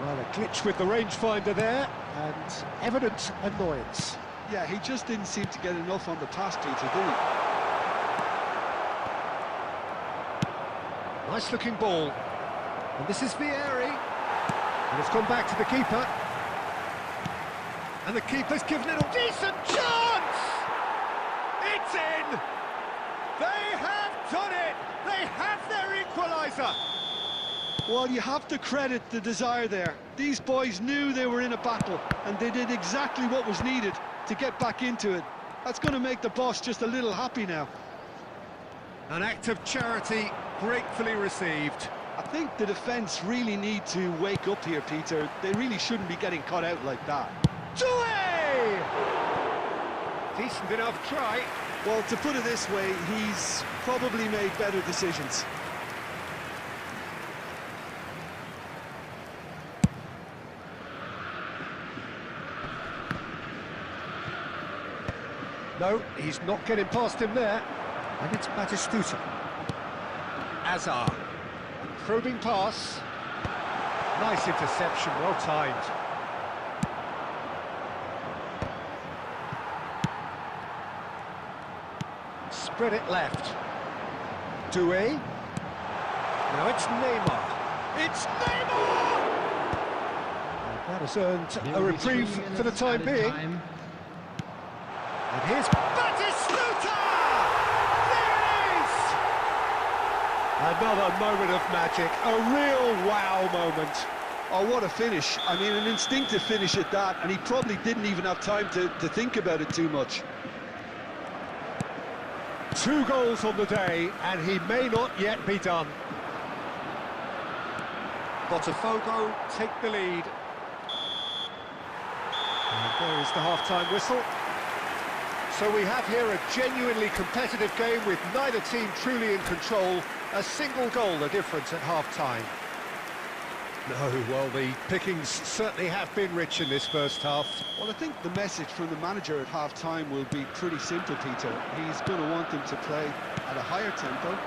Well, a glitch with the rangefinder there, and evident annoyance. Yeah, he just didn't seem to get enough on the pass, Peter, did he? Nice-looking ball. And this is Vieri. And it's gone back to the keeper. And the keeper's given it a decent chance! It's in! They have done it! They have their equaliser! Well, you have to credit the desire there. These boys knew they were in a battle, and they did exactly what was needed to get back into it. That's going to make the boss just a little happy now. An act of charity gratefully received. I think the defence really need to wake up here, Peter. They really shouldn't be getting caught out like that. Decent enough try. Well, to put it this way, he's probably made better decisions. No, he's not getting past him there. And it's Batistuta. Hazard. Probing pass. Nice interception, well timed. Spread it left. Doué. Now it's Neymar. It's Neymar! And that has earned a reprieve for the time being. And here's Batistuta! There it is! Another moment of magic, a real wow moment. Oh, what a finish. I mean, an instinctive finish at that, and he probably didn't even have time to think about it too much. 2 goals on the day, and he may not yet be done. Botafogo take the lead. And there is the half-time whistle. So we have here a genuinely competitive game with neither team truly in control. A single goal the difference at half-time. No, well, the pickings certainly have been rich in this first half. Well, I think the message from the manager at half-time will be pretty simple, Peter. He's going to want them to play at a higher tempo,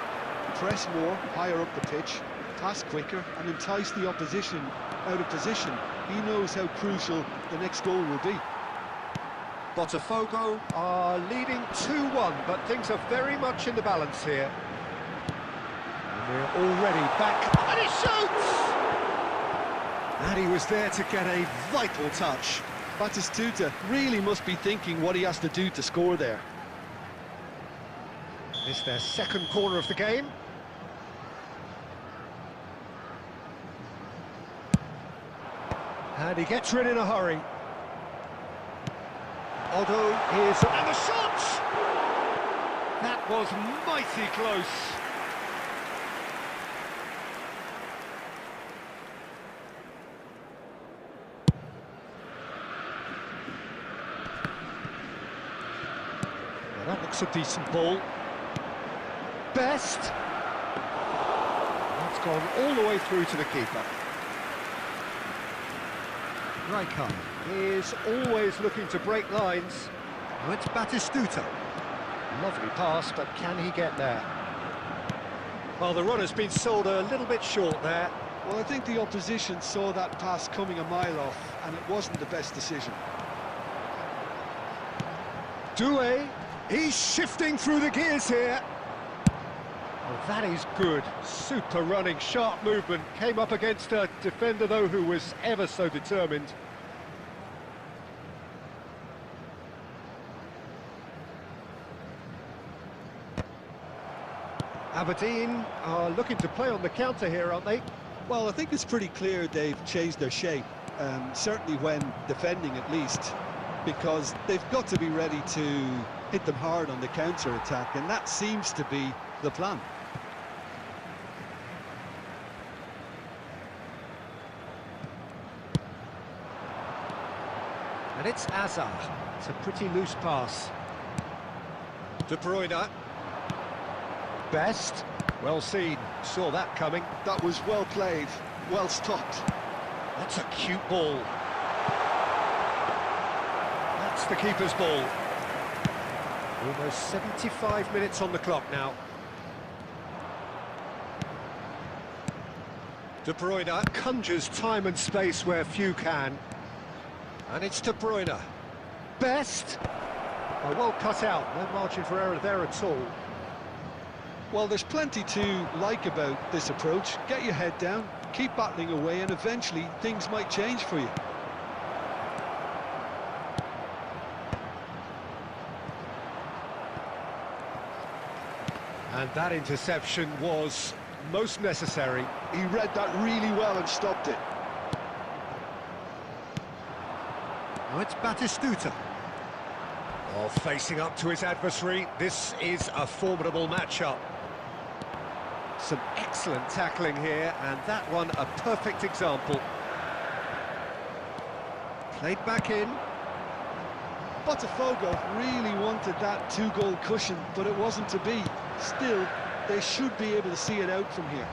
press more, higher up the pitch, pass quicker, and entice the opposition out of position. He knows how crucial the next goal will be. Botafogo are leading 2-1, but things are very much in the balance here. And we're already back, and he shoots! And he was there to get a vital touch. Batistuta really must be thinking what he has to do to score there. It's their second corner of the game. And he gets rid in a hurry. Otto is... and the shot! That was mighty close. Well, that looks a decent ball. Best. That's gone all the way through to the keeper. Rijkaard is always looking to break lines. Now it's Batistuta. Lovely pass, but can he get there? Well, the runner's been sold a little bit short there. Well, I think the opposition saw that pass coming a mile off, and it wasn't the best decision. Doué, he's shifting through the gears here. Well, that is good. Super running, sharp movement. Came up against a defender, though, who was ever so determined. Aberdeen are looking to play on the counter here, aren't they? Well, I think it's pretty clear they've changed their shape, certainly when defending at least, because they've got to be ready to hit them hard on the counter-attack, and that seems to be the plan. And it's Azar. It's a pretty loose pass. De Bruyne. Best. Well seen. Saw that coming. That was well played, well stopped. That's a cute ball. That's the keeper's ball. Almost 75 minutes on the clock now. De Bruyne conjures time and space where few can. And it's De Bruyne. Best. Oh, well cut out. No margin for error there at all. Well, there's plenty to like about this approach. Get your head down, keep battling away, and eventually things might change for you. And that interception was most necessary. He read that really well and stopped it. Now it's Batistuta. Oh, facing up to his adversary, this is a formidable matchup. Some excellent tackling here, and that one a perfect example. Played back in. Botafogo really wanted that two-goal cushion, but it wasn't to be. Still, they should be able to see it out from here.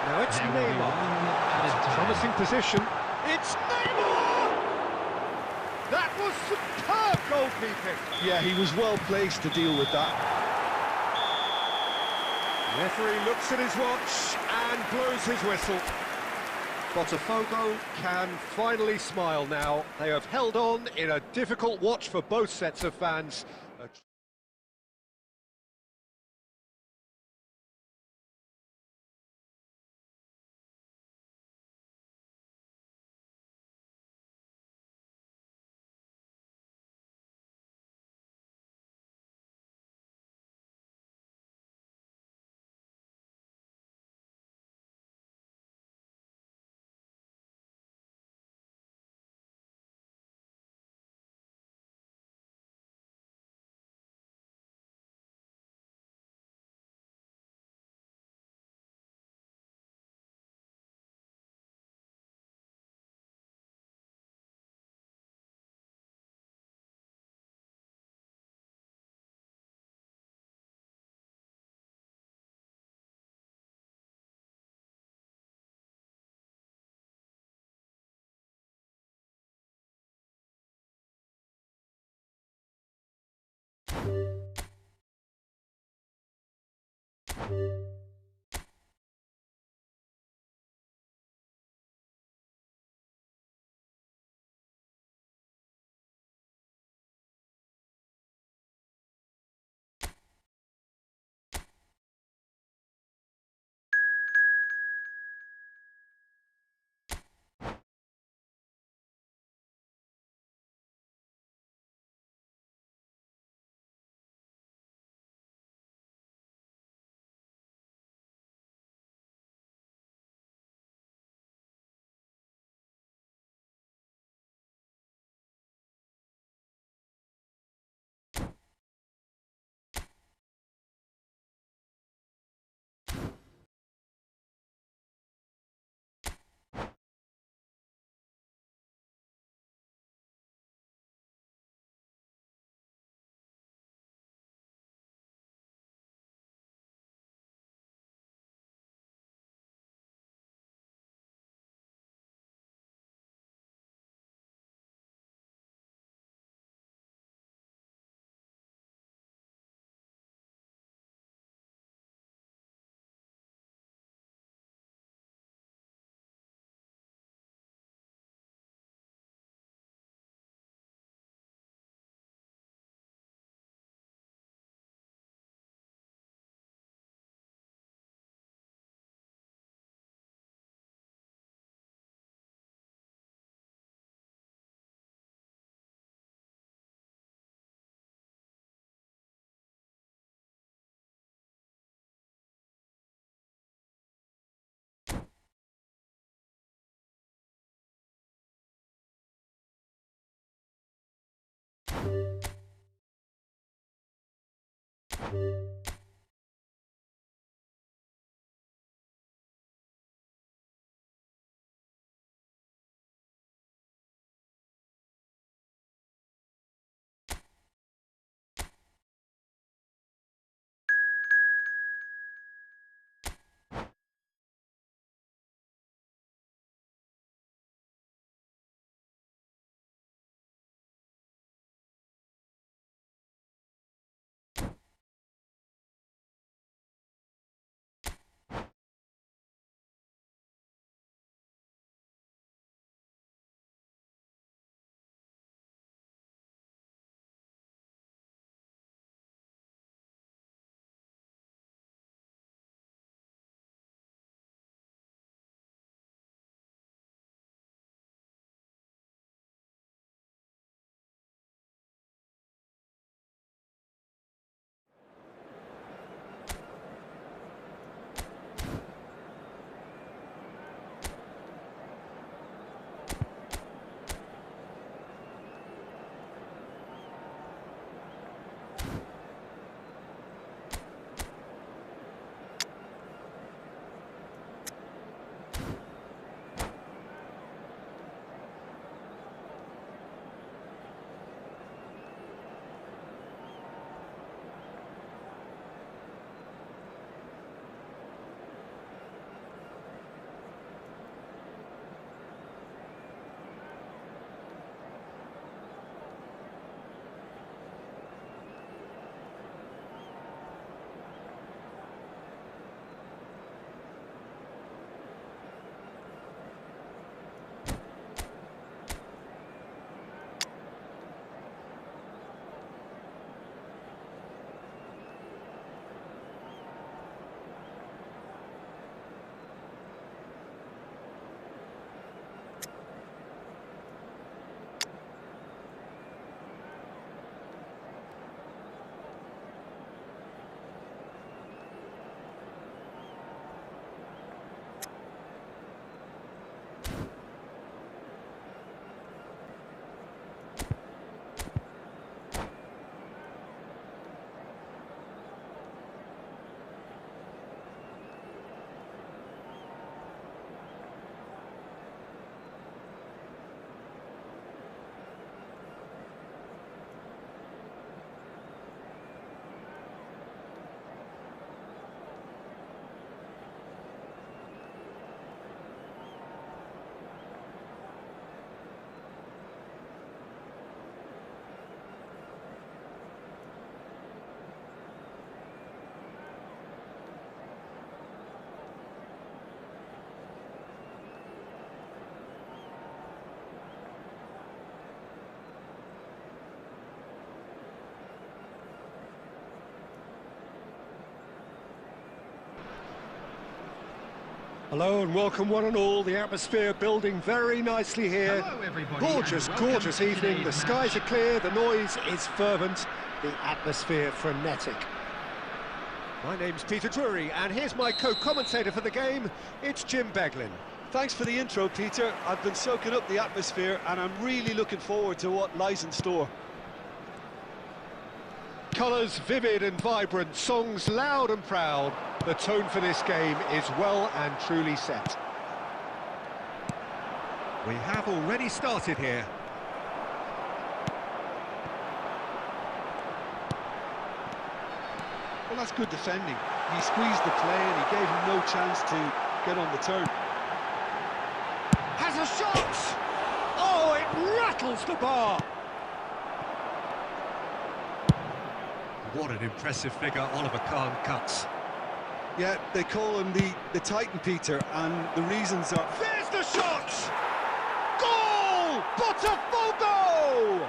Now it's There will be Neymar. 1 minute added time. Promising position. It's Neymar! That was superb goalkeeping. Yeah, he was well placed to deal with that. Referee looks at his watch and blows his whistle. Botafogo can finally smile now. They have held on in a difficult watch for both sets of fans. Hello and welcome one and all. The atmosphere building very nicely here. Hello, everybody, Gorgeous, and welcome gorgeous to evening. The today's skies are match. clear, the noise is fervent, the atmosphere frenetic. My name's Peter Drury, and here's my co-commentator for the game. It's Jim Beglin. Thanks for the intro, Peter. I've been soaking up the atmosphere and I'm really looking forward to what lies in store. Colours vivid and vibrant, songs loud and proud. The tone for this game is well and truly set. We have already started here. Well, that's good defending. He squeezed the play and he gave him no chance to get on the turn. Has a shot! Oh, it rattles the bar! What an impressive figure Oliver Kahn cuts. Yeah, they call him the Titan, Peter, and the reasons are... There's the shot! Goal! Botafogo!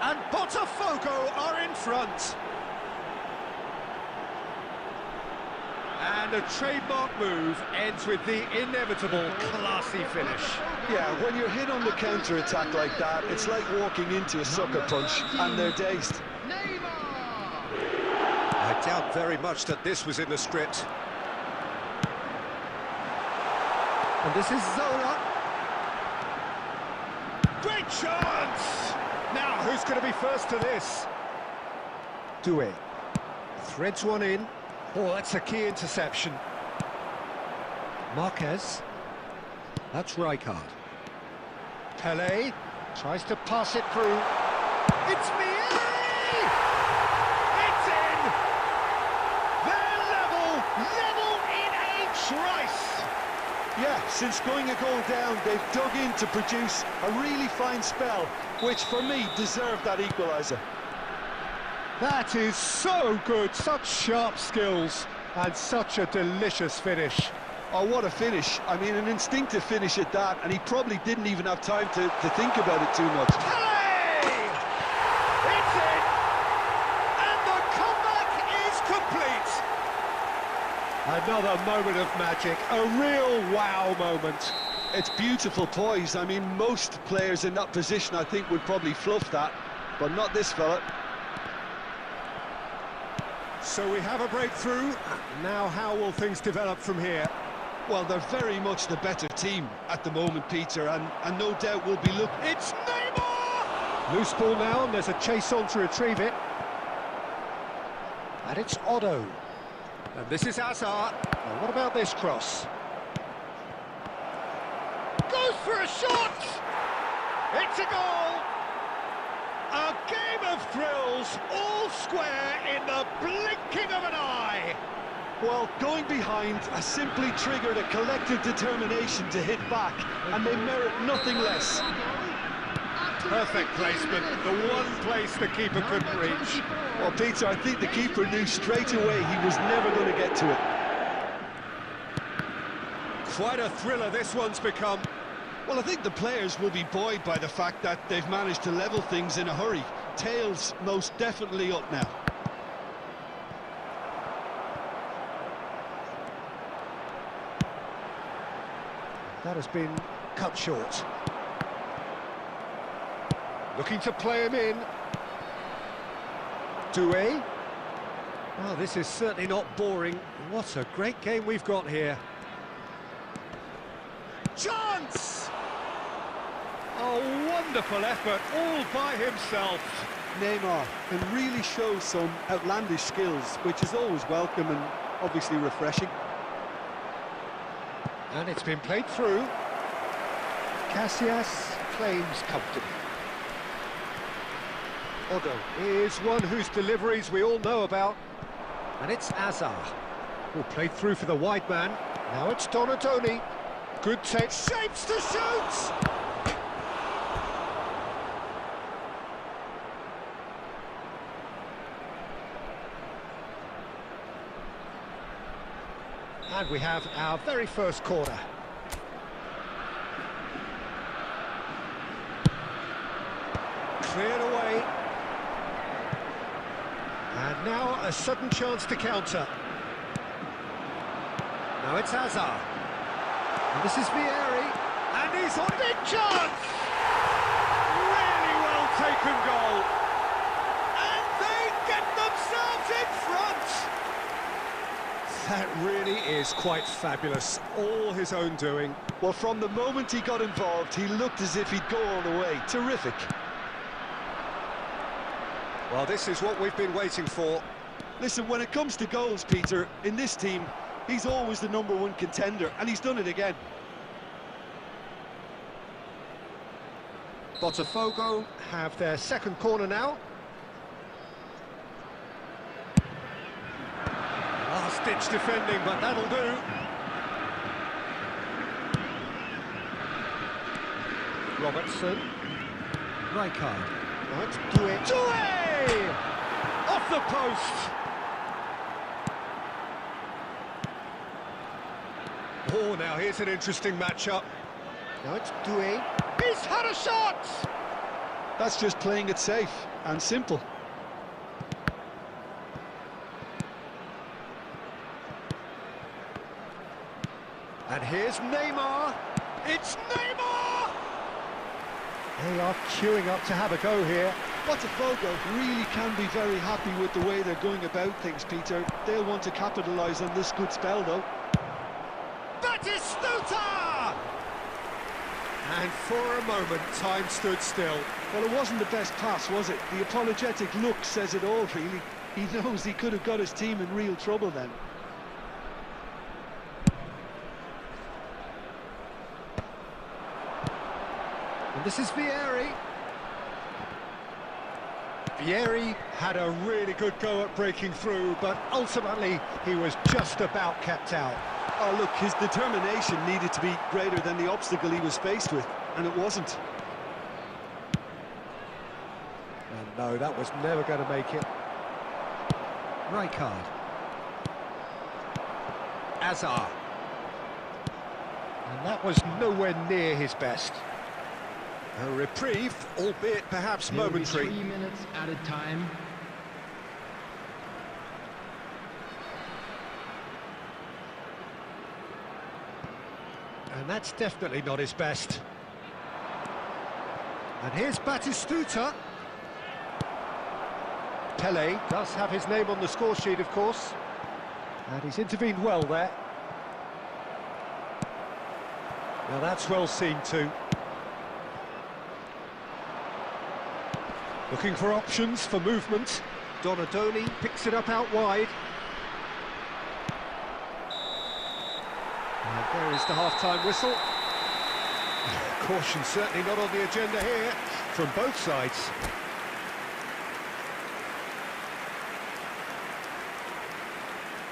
And Botafogo are in front. And a trademark move ends with the inevitable classy finish. Yeah, when you're hit on the counter-attack like that, it's like walking into a sucker punch, and they're dazed. I doubt very much that this was in the script. And this is Zola. Great chance! Now, who's going to be first to this? Doué. Threads one in. Oh, that's a key interception. Marquez. That's Rijkaard. Pelé tries to pass it through. It's Vieri! It's in! They're level in a trice! Yeah, since going a goal down, they've dug in to produce a really fine spell, which for me deserved that equaliser. That is so good, such sharp skills, and such a delicious finish. Oh, what a finish. I mean, an instinctive finish at that, and he probably didn't even have time to think about it too much. Pelé! It's in! And the comeback is complete! Another moment of magic, a real wow moment. It's beautiful poise. I mean, most players in that position, I think, would probably fluff that, but not this fella. So we have a breakthrough. Now how will things develop from here? Well, they're very much the better team at the moment, Peter, and no doubt will be looking... It's Neymar! Loose ball now, and there's a chase on to retrieve it. And it's Otto. And this is Hazard. Now, what about this cross? Goes for a shot! It's a goal! A game of thrills, all square in the blinking of an eye! Well, going behind has simply triggered a collective determination to hit back, and they merit nothing less. Perfect placement, the one place the keeper couldn't reach. Well, Peter, I think the keeper knew straight away he was never going to get to it. Quite a thriller this one's become. Well, I think the players will be buoyed by the fact that they've managed to level things in a hurry. Tails most definitely up now. That has been cut short. Looking to play him in. Doué. Oh, this is certainly not boring. What a great game we've got here. Chance! A wonderful effort, all by himself. Neymar can really show some outlandish skills, which is always welcome and obviously refreshing. And it's been played through. Casillas claims comfortably. Otto is one whose deliveries we all know about. And it's Hazard, who played through for the wide man. Now it's Donatoni. Good take, shapes to shoot! And we have our very first corner. Cleared away. And now a sudden chance to counter. Now it's Hazard. And this is Vieri. And he's on big chance! Really well taken goal. And they get themselves in front! That really is quite fabulous, all his own doing. Well, from the moment he got involved, he looked as if he'd go all the way. Terrific. Well, this is what we've been waiting for. Listen, when it comes to goals, Peter, in this team, he's always the #1 contender, and he's done it again. Botafogo have their second corner now. Last-ditch defending, but that'll do. Robertson. Rijkaard. Now it's Doué. Doué! Off the post! Oh, now here's an interesting matchup. Now it's Doué. He's had a shot! That's just playing it safe and simple. And here's Neymar. It's Neymar! They are queuing up to have a go here. Botafogo really can be very happy with the way they're going about things, Peter. They'll want to capitalise on this good spell, though. Batistuta! And for a moment, time stood still. Well, it wasn't the best pass, was it? The apologetic look says it all, really. He knows he could have got his team in real trouble then. And this is Vieri. Vieri had a really good go at breaking through, but ultimately he was just about kept out. Oh, look, his determination needed to be greater than the obstacle he was faced with, and it wasn't. And no, that was never going to make it. Rijkaard. Azar. And that was nowhere near his best. A reprieve, albeit perhaps momentary. 3 minutes at a time. And that's definitely not his best. And here's Batistuta. Pele does have his name on the score sheet, of course. And he's intervened well there. Now that's well seen too. Looking for options for movement. Donadoni picks it up out wide. And there is the half-time whistle. Caution certainly not on the agenda here from both sides.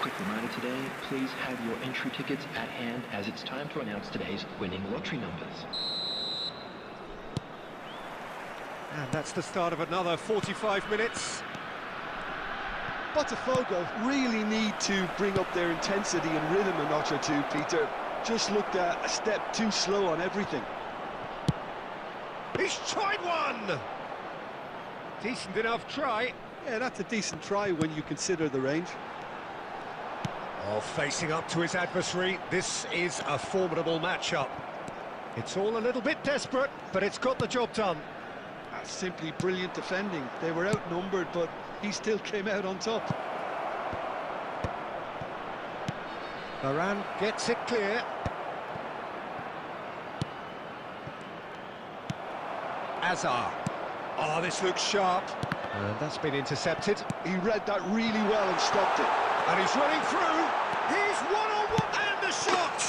Quick reminder today, please have your entry tickets at hand as it's time to announce today's winning lottery numbers. And that's the start of another 45 minutes. Botafogo really need to bring up their intensity and rhythm a notch or two, Peter. Just looked a step too slow on everything. He's tried one! Decent enough try. Yeah, that's a decent try when you consider the range. Oh, facing up to his adversary, this is a formidable matchup. It's all a little bit desperate, but it's got the job done. That's simply brilliant defending. They were outnumbered, but he still came out on top. Varane gets it clear. Azar. Oh, this looks sharp. And that's been intercepted. He read that really well and stopped it. And he's running through. He's one-on-one, and the shot!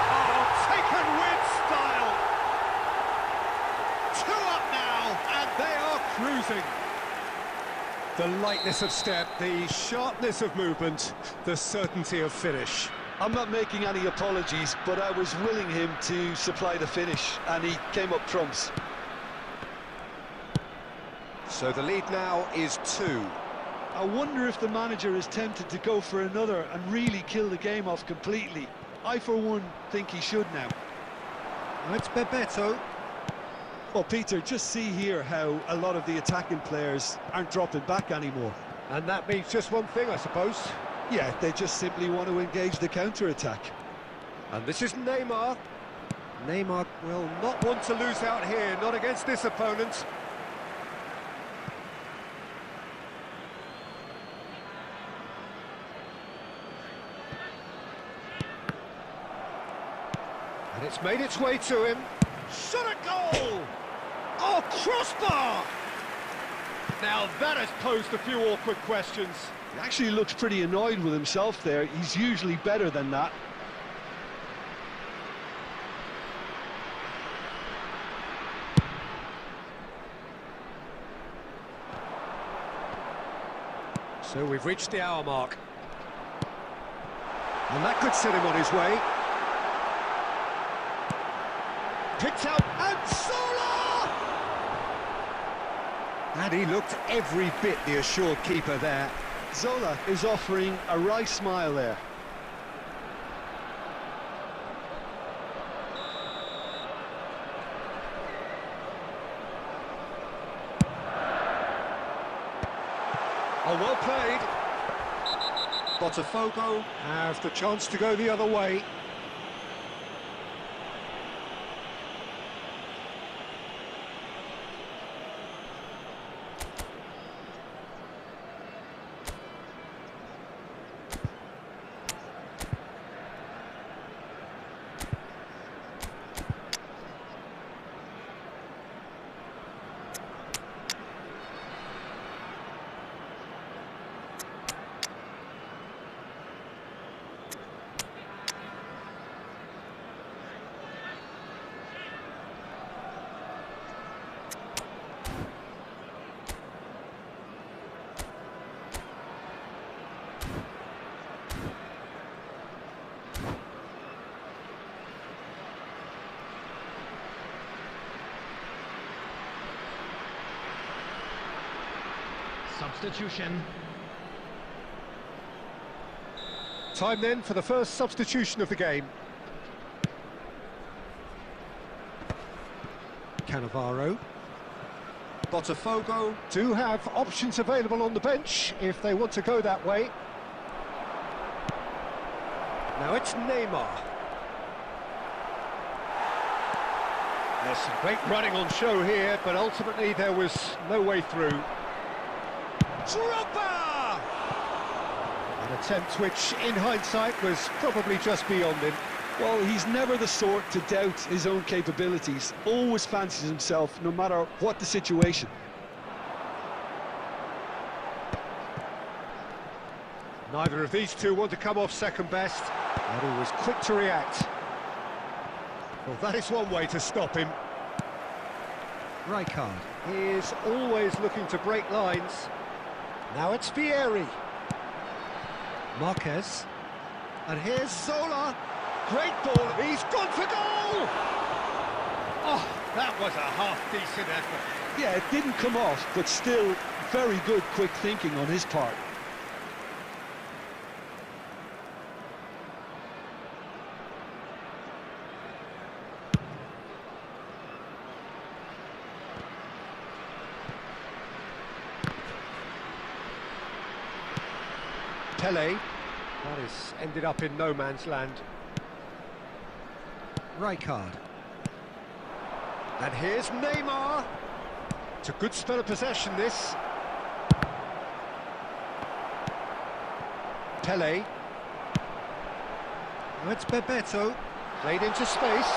Oh, taken with style. 2 up now, and they are cruising. The lightness of step, the sharpness of movement, the certainty of finish. I'm not making any apologies, but I was willing him to supply the finish, and he came up trumps. So the lead now is 2. I wonder if the manager is tempted to go for another and really kill the game off completely. I, for one, think he should now. It's Bebeto. Well, Peter, just see here how a lot of the attacking players aren't dropping back anymore. And that means just one thing, I suppose. Yeah, they just simply want to engage the counter-attack. And this is Neymar. Neymar will not want to lose out here, not against this opponent. And it's made its way to him. Shot a goal! Oh, crossbar! Now that has posed a few awkward questions. He actually looks pretty annoyed with himself there. He's usually better than that. So we've reached the hour mark. And that could set him on his way. Picked out, and Zola! And he looked every bit the assured keeper there. Zola is offering a wry smile there. Oh, well played. Botafogo have the chance to go the other way. Substitution. Time then for the first substitution of the game. Cannavaro. Botafogo do have options available on the bench if they want to go that way. Now it's Neymar. There's some great running on show here, but ultimately there was no way through. Drogba! An attempt which, in hindsight, was probably just beyond him. Well, he's never the sort to doubt his own capabilities. Always fancies himself, no matter what the situation. Neither of these two want to come off second best, and he was quick to react. Well, that is one way to stop him. Rijkaard is always looking to break lines. Now it's Vieri. Marquez. And here's Zola. Great ball. He's gone for goal! Oh, that was a half-decent effort. Yeah, it didn't come off, but still very good quick thinking on his part. Pele. That has ended up in no man's land. Rijkaard. And here's Neymar. It's a good spell of possession, this. Pele. Now it's Bebeto. Played into space.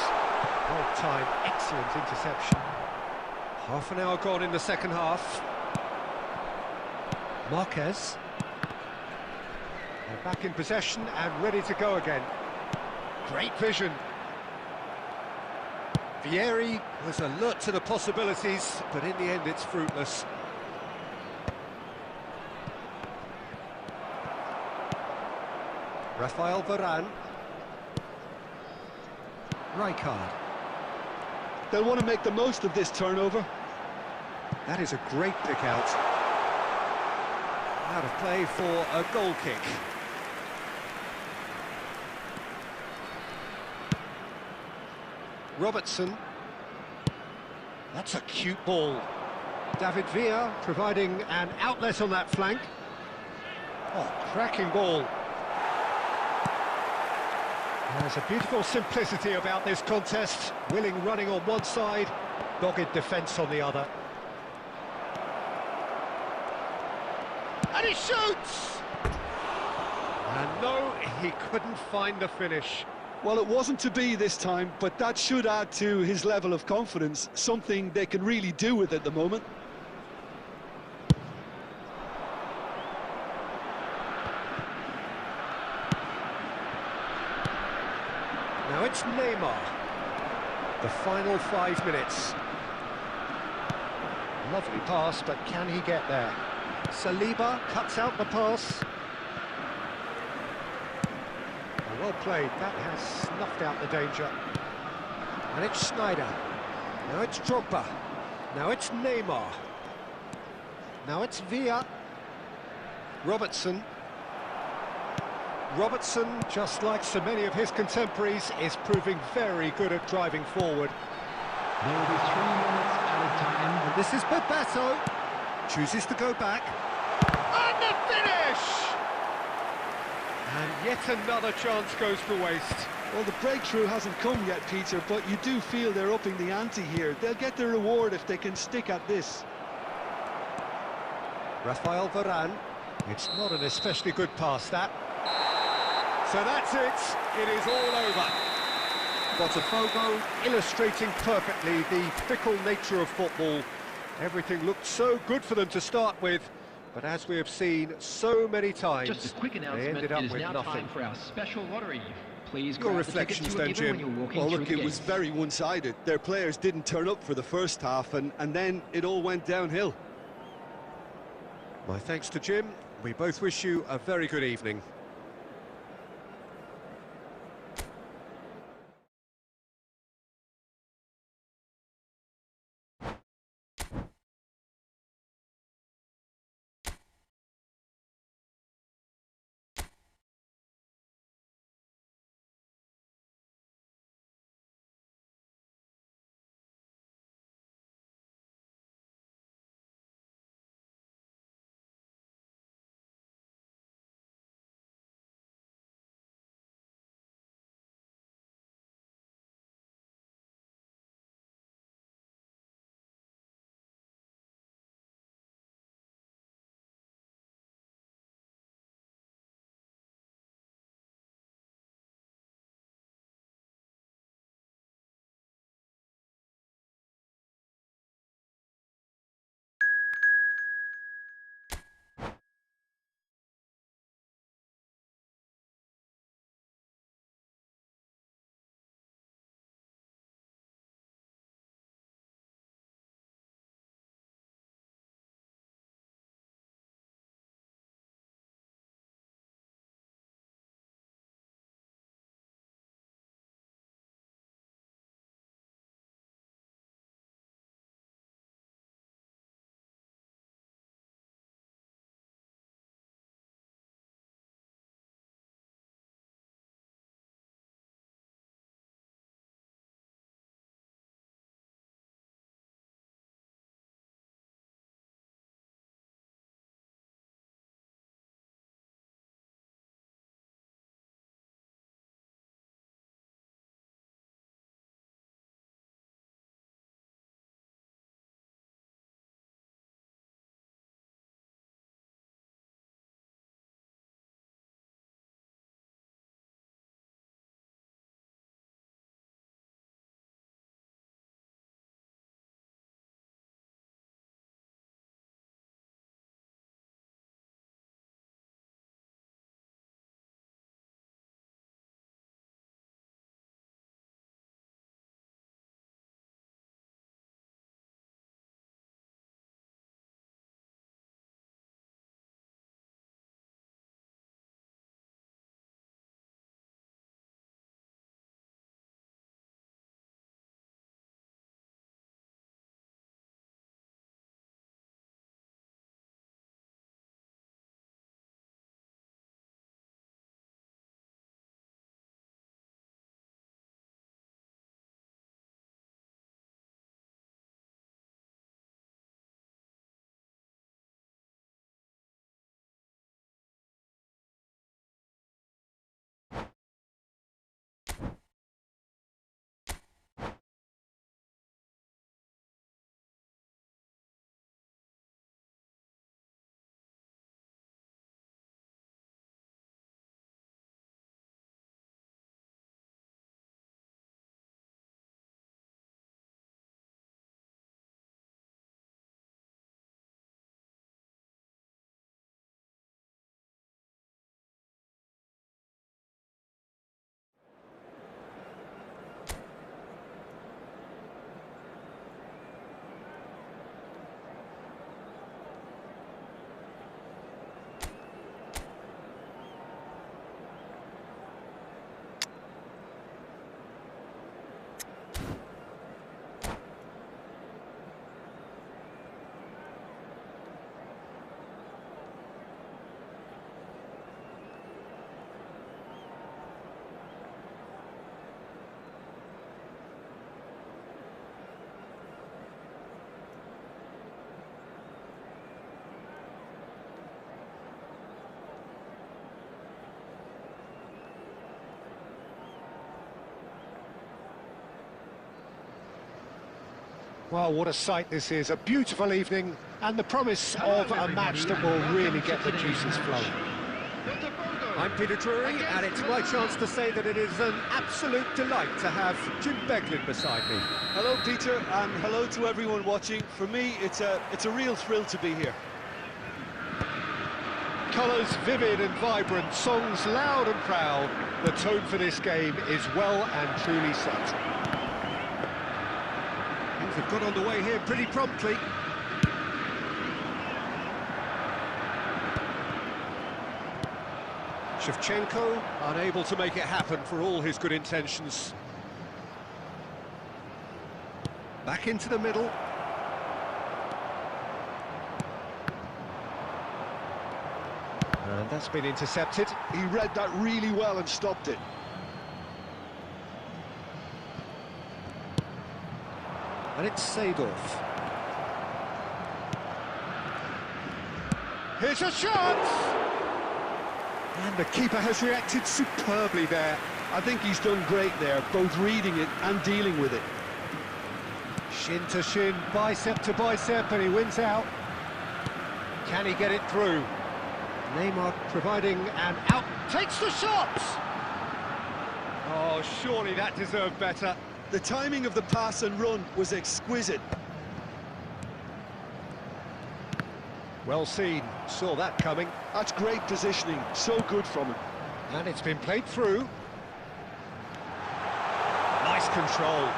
Well timed, excellent interception. Half an hour gone in the second half. Marquez. They're back in possession and ready to go again. Great vision. Vieri was alert to the possibilities, but in the end it's fruitless. Rafael Varane. Rijkaard. They'll want to make the most of this turnover. That is a great pick out. Out of play for a goal kick. Robertson. That's a cute ball. David Villa providing an outlet on that flank. Oh, cracking ball. There's a beautiful simplicity about this contest. Willing running on one side, dogged defence on the other. And he shoots! And no, he couldn't find the finish. Well, it wasn't to be this time, but that should add to his level of confidence, something they can really do with at the moment. Now it's Neymar. The final 5 minutes. Lovely pass, but can he get there? Saliba cuts out the pass. Well played, that has snuffed out the danger. And it's Schneider. Now it's Drogba. Now it's Neymar. Now it's Villa. Robertson. Robertson, just like so many of his contemporaries, is proving very good at driving forward. There will be 3 minutes added time. And this is Bebeto. Chooses to go back. And the finish! And yet another chance goes to waste. Well, the breakthrough hasn't come yet, Peter, but you do feel they're upping the ante here. They'll get their reward if they can stick at this. Rafael Varane. It's not an especially good pass, that. So that's it. It is all over. Botafogo illustrating perfectly the fickle nature of football. Everything looked so good for them to start with, but as we have seen so many times, Just a quick they announcement, ended it up is with now nothing. time for our special lottery. Please Your grab reflections the tickets you then, were given Jim. when you were walking Well, through look, the it was gates. very one-sided. Their players didn't turn up for the first half, and then it all went downhill. My thanks to Jim. We both wish you a very good evening. Well, what a sight this is. A beautiful evening and the promise of a match that will really get the juices flowing. I'm Peter Drury, and it's my chance to say that it is an absolute delight to have Jim Beglin beside me. Hello, Peter, and hello to everyone watching. For me, it's a real thrill to be here. Colours vivid and vibrant, songs loud and proud. The tone for this game is well and truly set. Things have got underway here pretty promptly. Shevchenko unable to make it happen for all his good intentions. Back into the middle. And that's been intercepted. He read that really well and stopped it. And it's Seedorf. Here's a shot! And the keeper has reacted superbly there. I think he's done great there, both reading it and dealing with it. Shin to shin, bicep to bicep, and he wins out. Can he get it through? Neymar providing an out, takes the shot! Oh, surely that deserved better. The timing of the pass and run was exquisite. Well seen, saw that coming. That's great positioning, so good from him. And it's been played through. Nice control.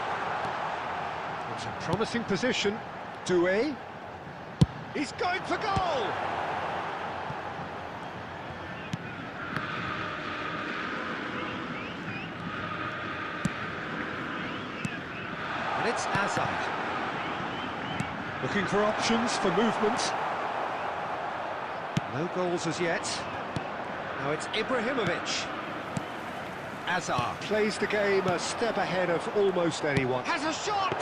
It's a promising position. Doué. He's going for goal! And it's Hazard. Looking for options for movement. No goals as yet. Now it's Ibrahimovic. Hazard plays the game a step ahead of almost anyone. Has a shot!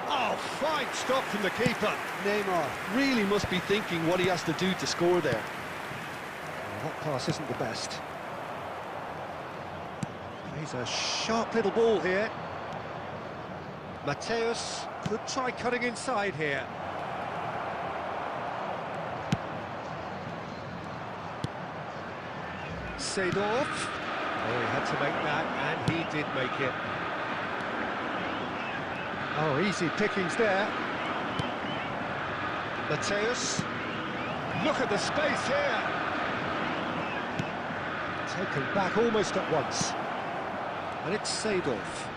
Oh, fine stop from the keeper. Neymar really must be thinking what he has to do to score there. Oh, that pass isn't the best. Plays a sharp little ball here. Mateus could try cutting inside here. Seedorf. Oh, he had to make that, and he did make it. Oh, easy pickings there. Mateus. Look at the space here. Taken back almost at once. And it's Seedorf.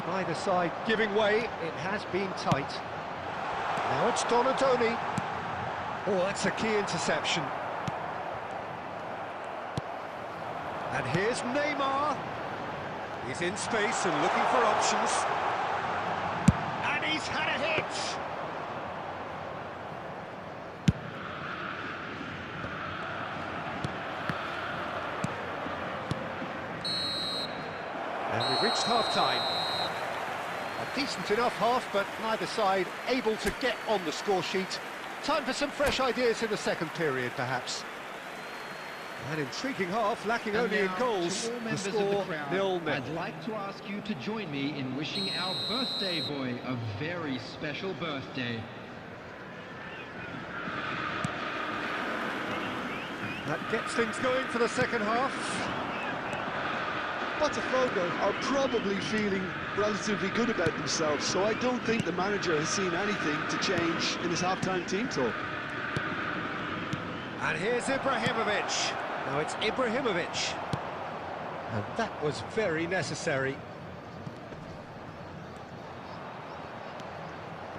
Either side giving way. It has been tight. Now it's Donadoni. Oh, that's a key interception. And here's Neymar. He's in space and looking for options. And he's had a hit! And we've reached half-time. A decent enough half, but neither side able to get on the score sheet. Time for some fresh ideas in the second period, perhaps. An intriguing half, lacking only in goals. The score 0-0. I'd like to ask you to join me in wishing our birthday boy a very special birthday. That gets things going for the second half. Botafogo are probably feeling relatively good about themselves, so I don't think the manager has seen anything to change in his half-time team talk. And here's Ibrahimovic. Now it's Ibrahimovic. And that was very necessary.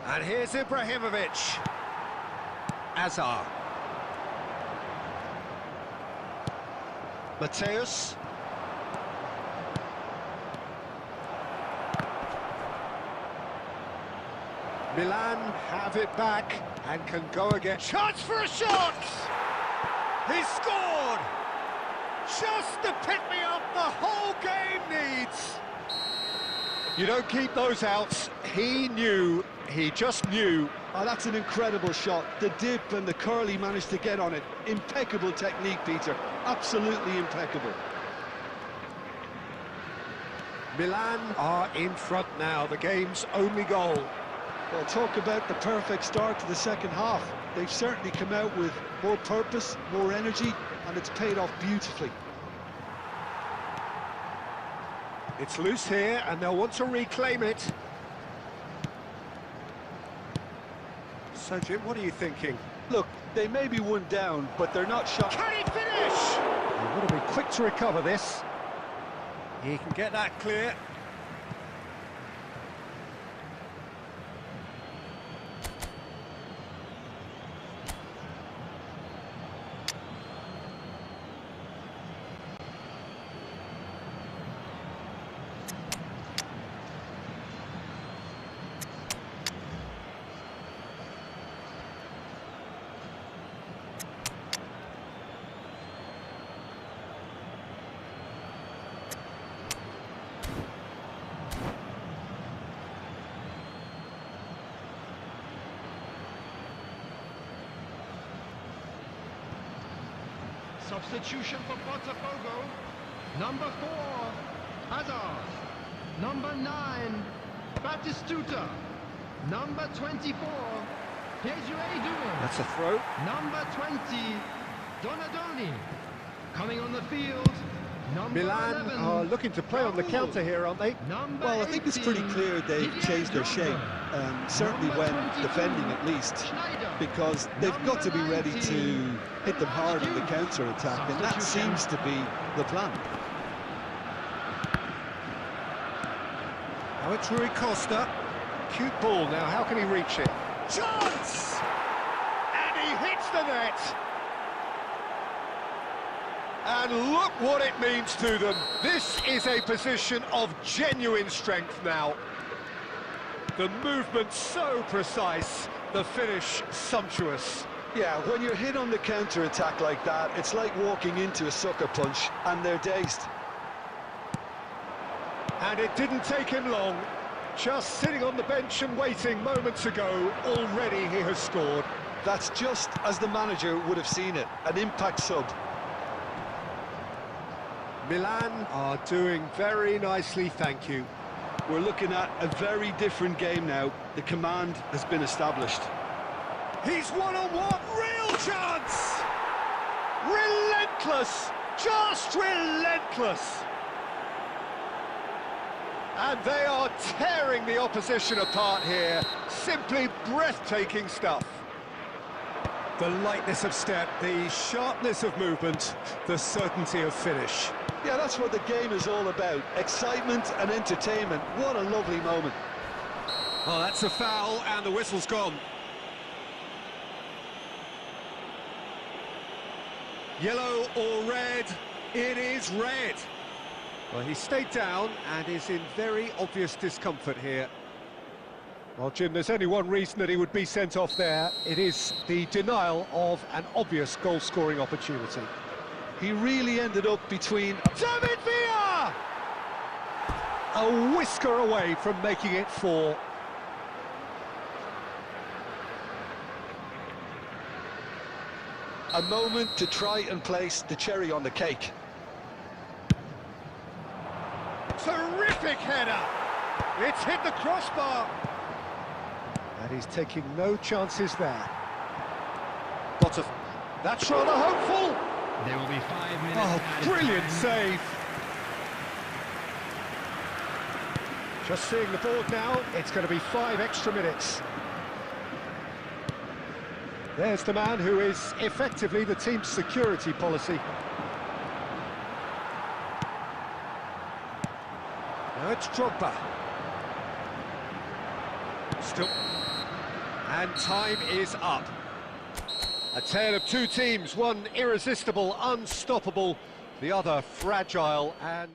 And here's Ibrahimovic. Hazard. Mateus. Milan have it back and can go again. Chance for a shot! He's scored! Just the pick-me-up the whole game needs! You don't keep those outs. He knew, he just knew. Oh, that's an incredible shot. The dip and the curl he managed to get on it. Impeccable technique, Peter. Absolutely impeccable. Milan are in front now, the game's only goal. Well, talk about the perfect start to the second half. They've certainly come out with more purpose, more energy, and it's paid off beautifully. It's loose here, and they'll want to reclaim it. So, Jim, what are you thinking? Look, they may be one down, but they're not shot. Can he finish? He would have been quick to recover this. He can get that clear. Substitution for Botafogo. Number 4, Hazard. Number 9, Batistuta. Number 24, Jesué doing. That's a throw. Number 20, Donadoni. Coming on the field, number Milan 11, are looking to play on the counter here, aren't they? Number Well, I think it's pretty 18, clear they've Didier changed their Drogba. shape, certainly Number when 22, defending at least, Schneider. because they've got to be Number ready to 19, hit them hard in the counter-attack, and that Substitution. seems to be the plan. Now it's Rui Costa. Cute ball now, how can he reach it? Chance! And he hits the net! And look what it means to them. This is a position of genuine strength now. The movement so precise, the finish sumptuous. Yeah, when you're hit on the counter-attack like that, it's like walking into a sucker punch, and they're dazed. And it didn't take him long. Just sitting on the bench and waiting moments ago, already he has scored. That's just as the manager would have seen it, an impact sub. Milan are doing very nicely, thank you. We're looking at a very different game now. The command has been established. He's one-on-one, real chance! Relentless, just relentless! And they are tearing the opposition apart here. Simply breathtaking stuff. The lightness of step, the sharpness of movement, the certainty of finish. Yeah, that's what the game is all about. Excitement and entertainment. What a lovely moment. Oh, that's a foul, and the whistle's gone. Yellow or red? It is red. Well, he stayed down and is in very obvious discomfort here. Well, Jim, there's only one reason that he would be sent off there. It is the denial of an obvious goal-scoring opportunity. He really ended up between... David Villa! A whisker away from making it 4. A moment to try and place the cherry on the cake. Terrific header! It's hit the crossbar! And he's taking no chances there. That's rather hopeful! There will be 5 minutes. Oh, added brilliant time. save! Just seeing the board now, it's going to be 5 extra minutes. There's the man who is effectively the team's security policy. Now it's Drogba. Still. And time is up. A tale of two teams, one irresistible, unstoppable, the other fragile and...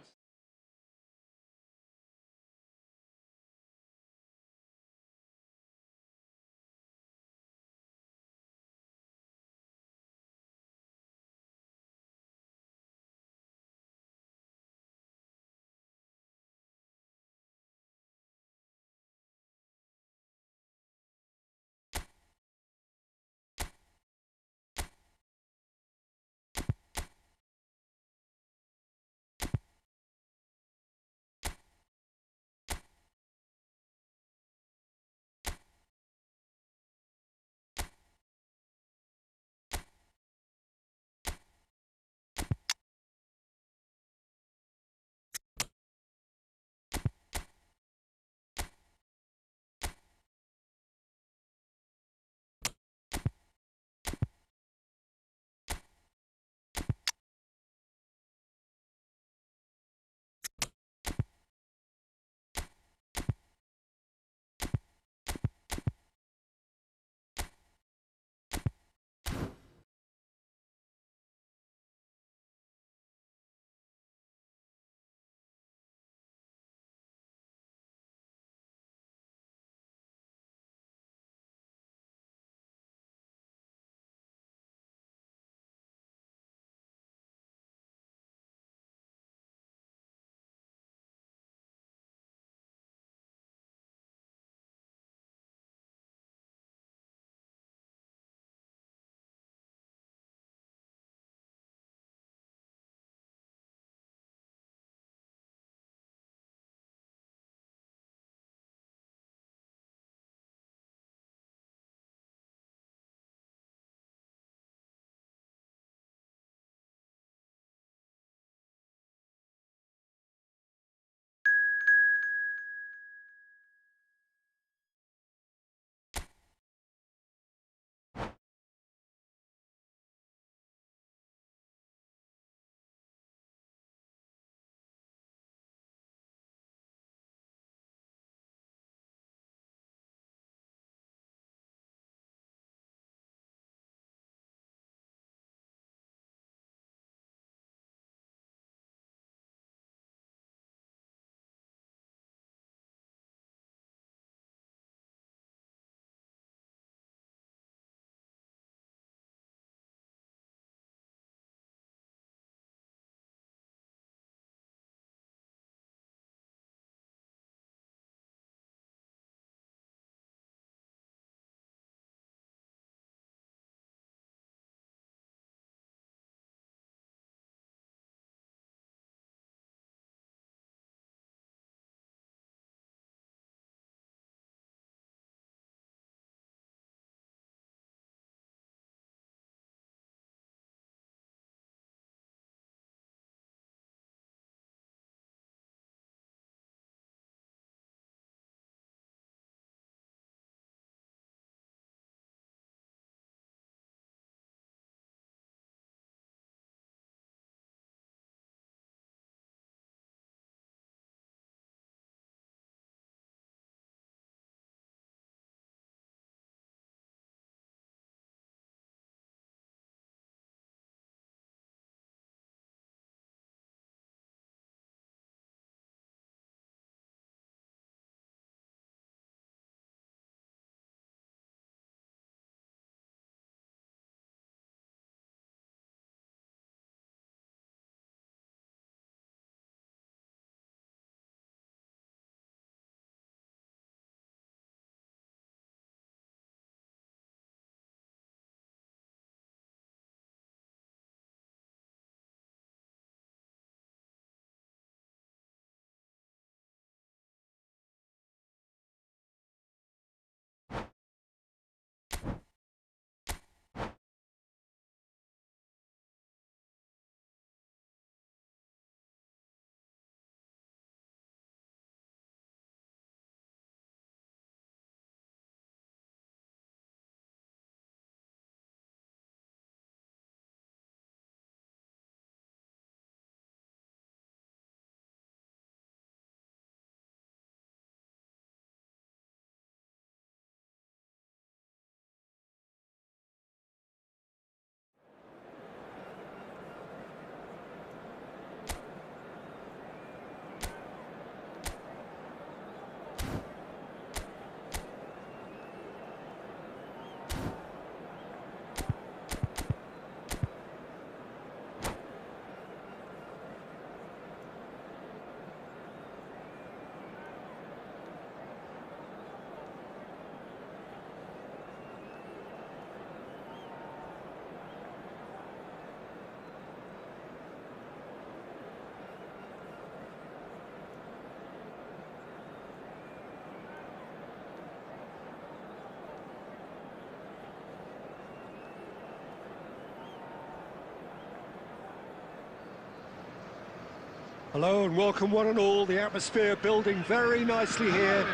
Hello and welcome one and all. The atmosphere building very nicely here.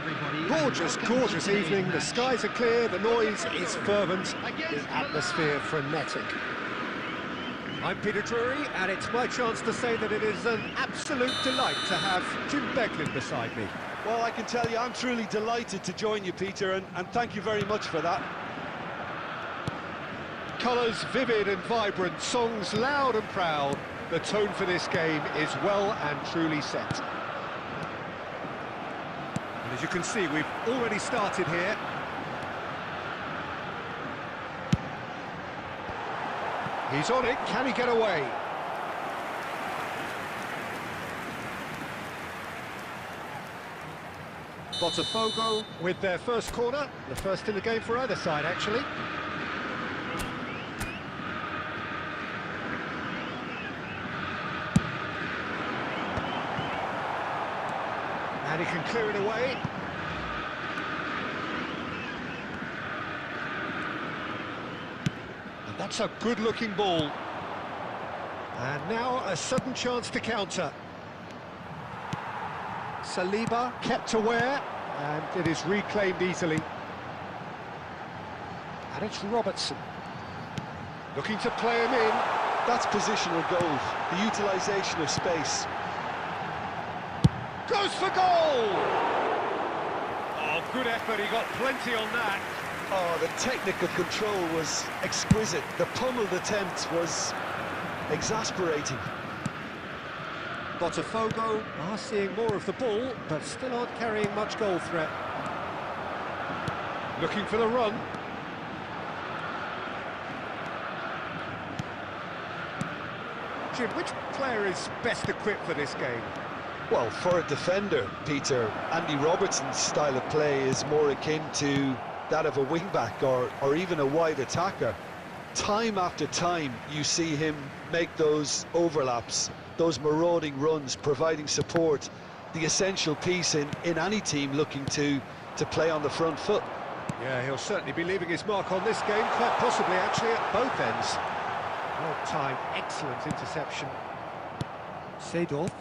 Gorgeous, gorgeous evening. The skies are clear, the noise is fervent, the atmosphere frenetic. I'm Peter Drury, and it's my chance to say that it is an absolute delight to have Jim Becklin beside me. Well, I can tell you, I'm truly delighted to join you, Peter, and thank you very much for that. Colours vivid and vibrant, songs loud and proud. The tone for this game is well and truly set. And as you can see, we've already started here. He's on it, can he get away? Botafogo with their first corner, the first in the game for either side actually. And he can clear it away. And that's a good-looking ball. And now a sudden chance to counter. Saliba kept aware, and it is reclaimed easily. And it's Robertson. Looking to play him in. That's positional goal, the utilisation of space. Goes for goal! Oh, good effort, he got plenty on that. Oh, the technical control was exquisite. The pummeled attempt was exasperating. Botafogo are seeing more of the ball, but still aren't carrying much goal threat. Looking for the run. Jim, which player is best equipped for this game? Well, for a defender, Peter, Andy Robertson's style of play is more akin to that of a wing-back or even a wide attacker. Time after time, you see him make those overlaps, those marauding runs, providing support, the essential piece in any team looking to play on the front foot. Yeah, he'll certainly be leaving his mark on this game, quite possibly actually at both ends. Well timed, excellent interception. Seedorf.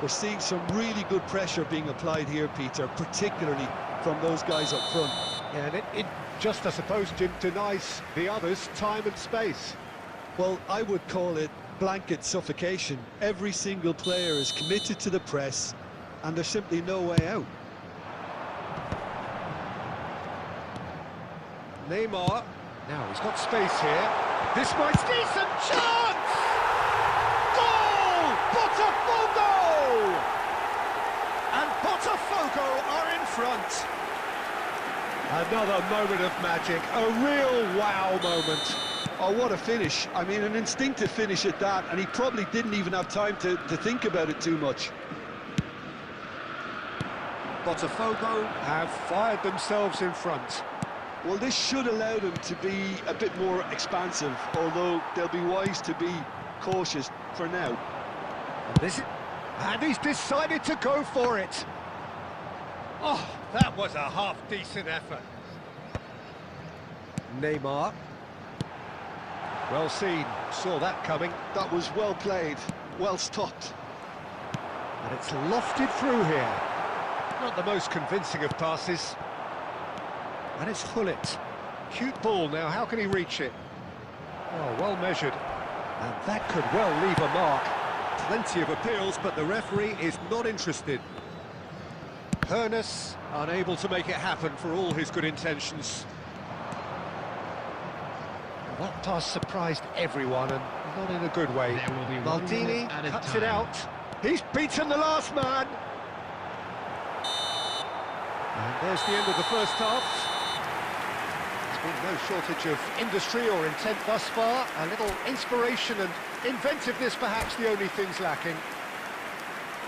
We're seeing some really good pressure being applied here, Peter, particularly from those guys up front. Yeah, and it just, I suppose, Jim, denies the others time and space. Well, I would call it blanket suffocation. Every single player is committed to the press, and there's simply no way out. Neymar, now he's got space here. This might decent chance! Goal! Botafogo! And Botafogo are in front. Another moment of magic, a real wow moment. Oh, what a finish. I mean, an instinctive finish at that, and he probably didn't even have time to think about it too much. Botafogo have fired themselves in front. Well, this should allow them to be a bit more expansive, although they'll be wise to be cautious for now. And he's decided to go for it. Oh, that was a half-decent effort. Neymar. Well seen, saw that coming. That was well played, well stopped. And it's lofted through here. Not the most convincing of passes. And it's Hullet. Cute ball now, how can he reach it? Oh, well measured. And that could well leave a mark. Plenty of appeals, but the referee is not interested. Hoeneß unable to make it happen for all his good intentions. That pass surprised everyone, and not in a good way. Maldini cuts it out. He's beaten the last man. And there's the end of the first half. There's been no shortage of industry or intent thus far. A little inspiration and inventiveness, perhaps the only things lacking.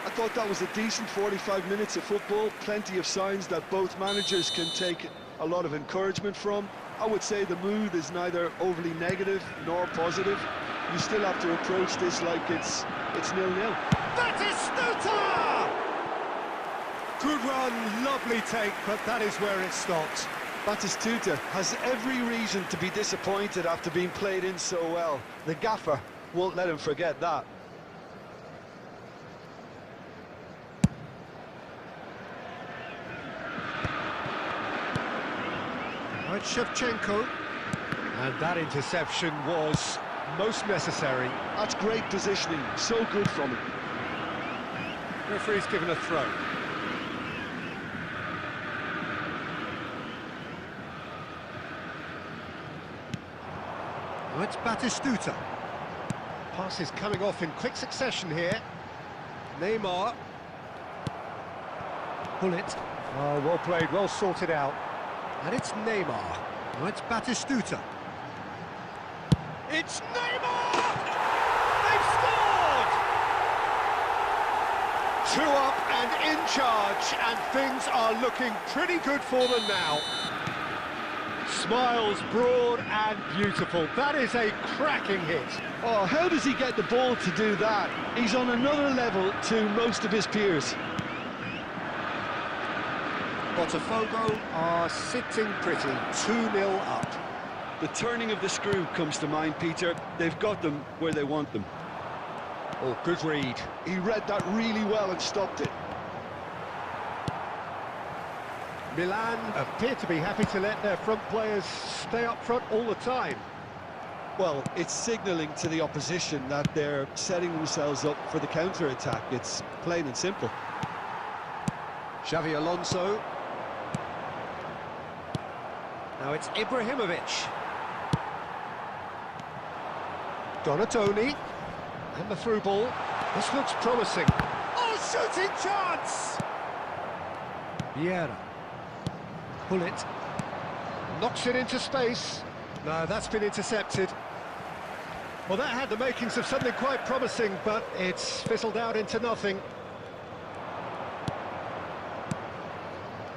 I thought that was a decent 45 minutes of football. Plenty of signs that both managers can take a lot of encouragement from. I would say the mood is neither overly negative nor positive. You still have to approach this like it's 0-0. Batistuta! Good run, lovely take, but that is where it stopped. Batistuta has every reason to be disappointed after being played in so well. The gaffer won't let him forget that. it's Shevchenko. And that interception was most necessary. That's great positioning, so good from him. Referee's given a throw. Now it's Batistuta. Pass is coming off in quick succession here. Neymar. Pull it. Oh, well played, well sorted out. And it's Neymar. Now it's Batistuta. It's Neymar! They've scored! 2 up and in charge, and things are looking pretty good for them now. Smiles broad and beautiful. That is a cracking hit. Oh, how does he get the ball to do that? He's on another level to most of his peers. Botafogo are sitting pretty, 2-0 up. The turning of the screw comes to mind, Peter. They've got them where they want them. Oh, good read. He read that really well and stopped it. Milan appear to be happy to let their front players stay up front all the time. Well, it's signalling to the opposition that they're setting themselves up for the counter-attack. It's plain and simple. Xavi Alonso. Now it's Ibrahimovic. Donatoni. And the through ball. This looks promising. Oh, shooting chance! Vieira. Pull it. Knocks it into space. No, that's been intercepted. Well, that had the makings of something quite promising, but it's fizzled out into nothing.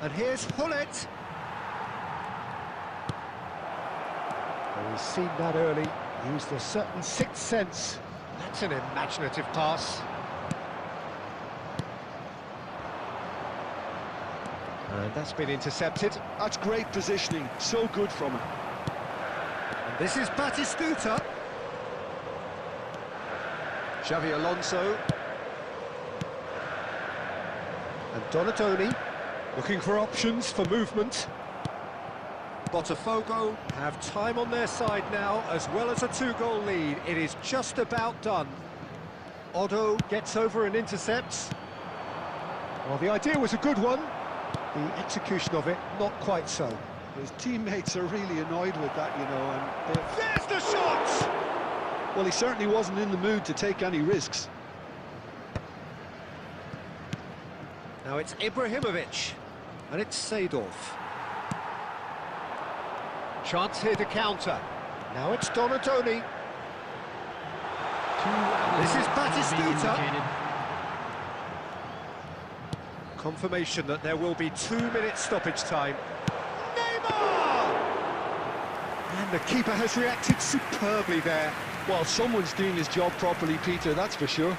And here's Hullet. Well, he's seen that early, used a certain sixth sense. That's an imaginative pass. And that's been intercepted. That's great positioning, so good from him. And this is Batistuta. Xavi Alonso. And Donatoni, looking for options for movement. Botafogo have time on their side now, as well as a 2-goal lead. It is just about done. Otto gets over and intercepts. Well, the idea was a good one. The execution of it, not quite so. His teammates are really annoyed with that, you know, and There's the shot! well, he certainly wasn't in the mood to take any risks. Now it's Ibrahimovic, and it's Seedorf. Chance here to counter. Now it's Donatoni. This is Batistuta. Confirmation that there will be 2 minutes stoppage time. Neymar! And the keeper has reacted superbly there. Well, someone's doing his job properly, Peter, that's for sure.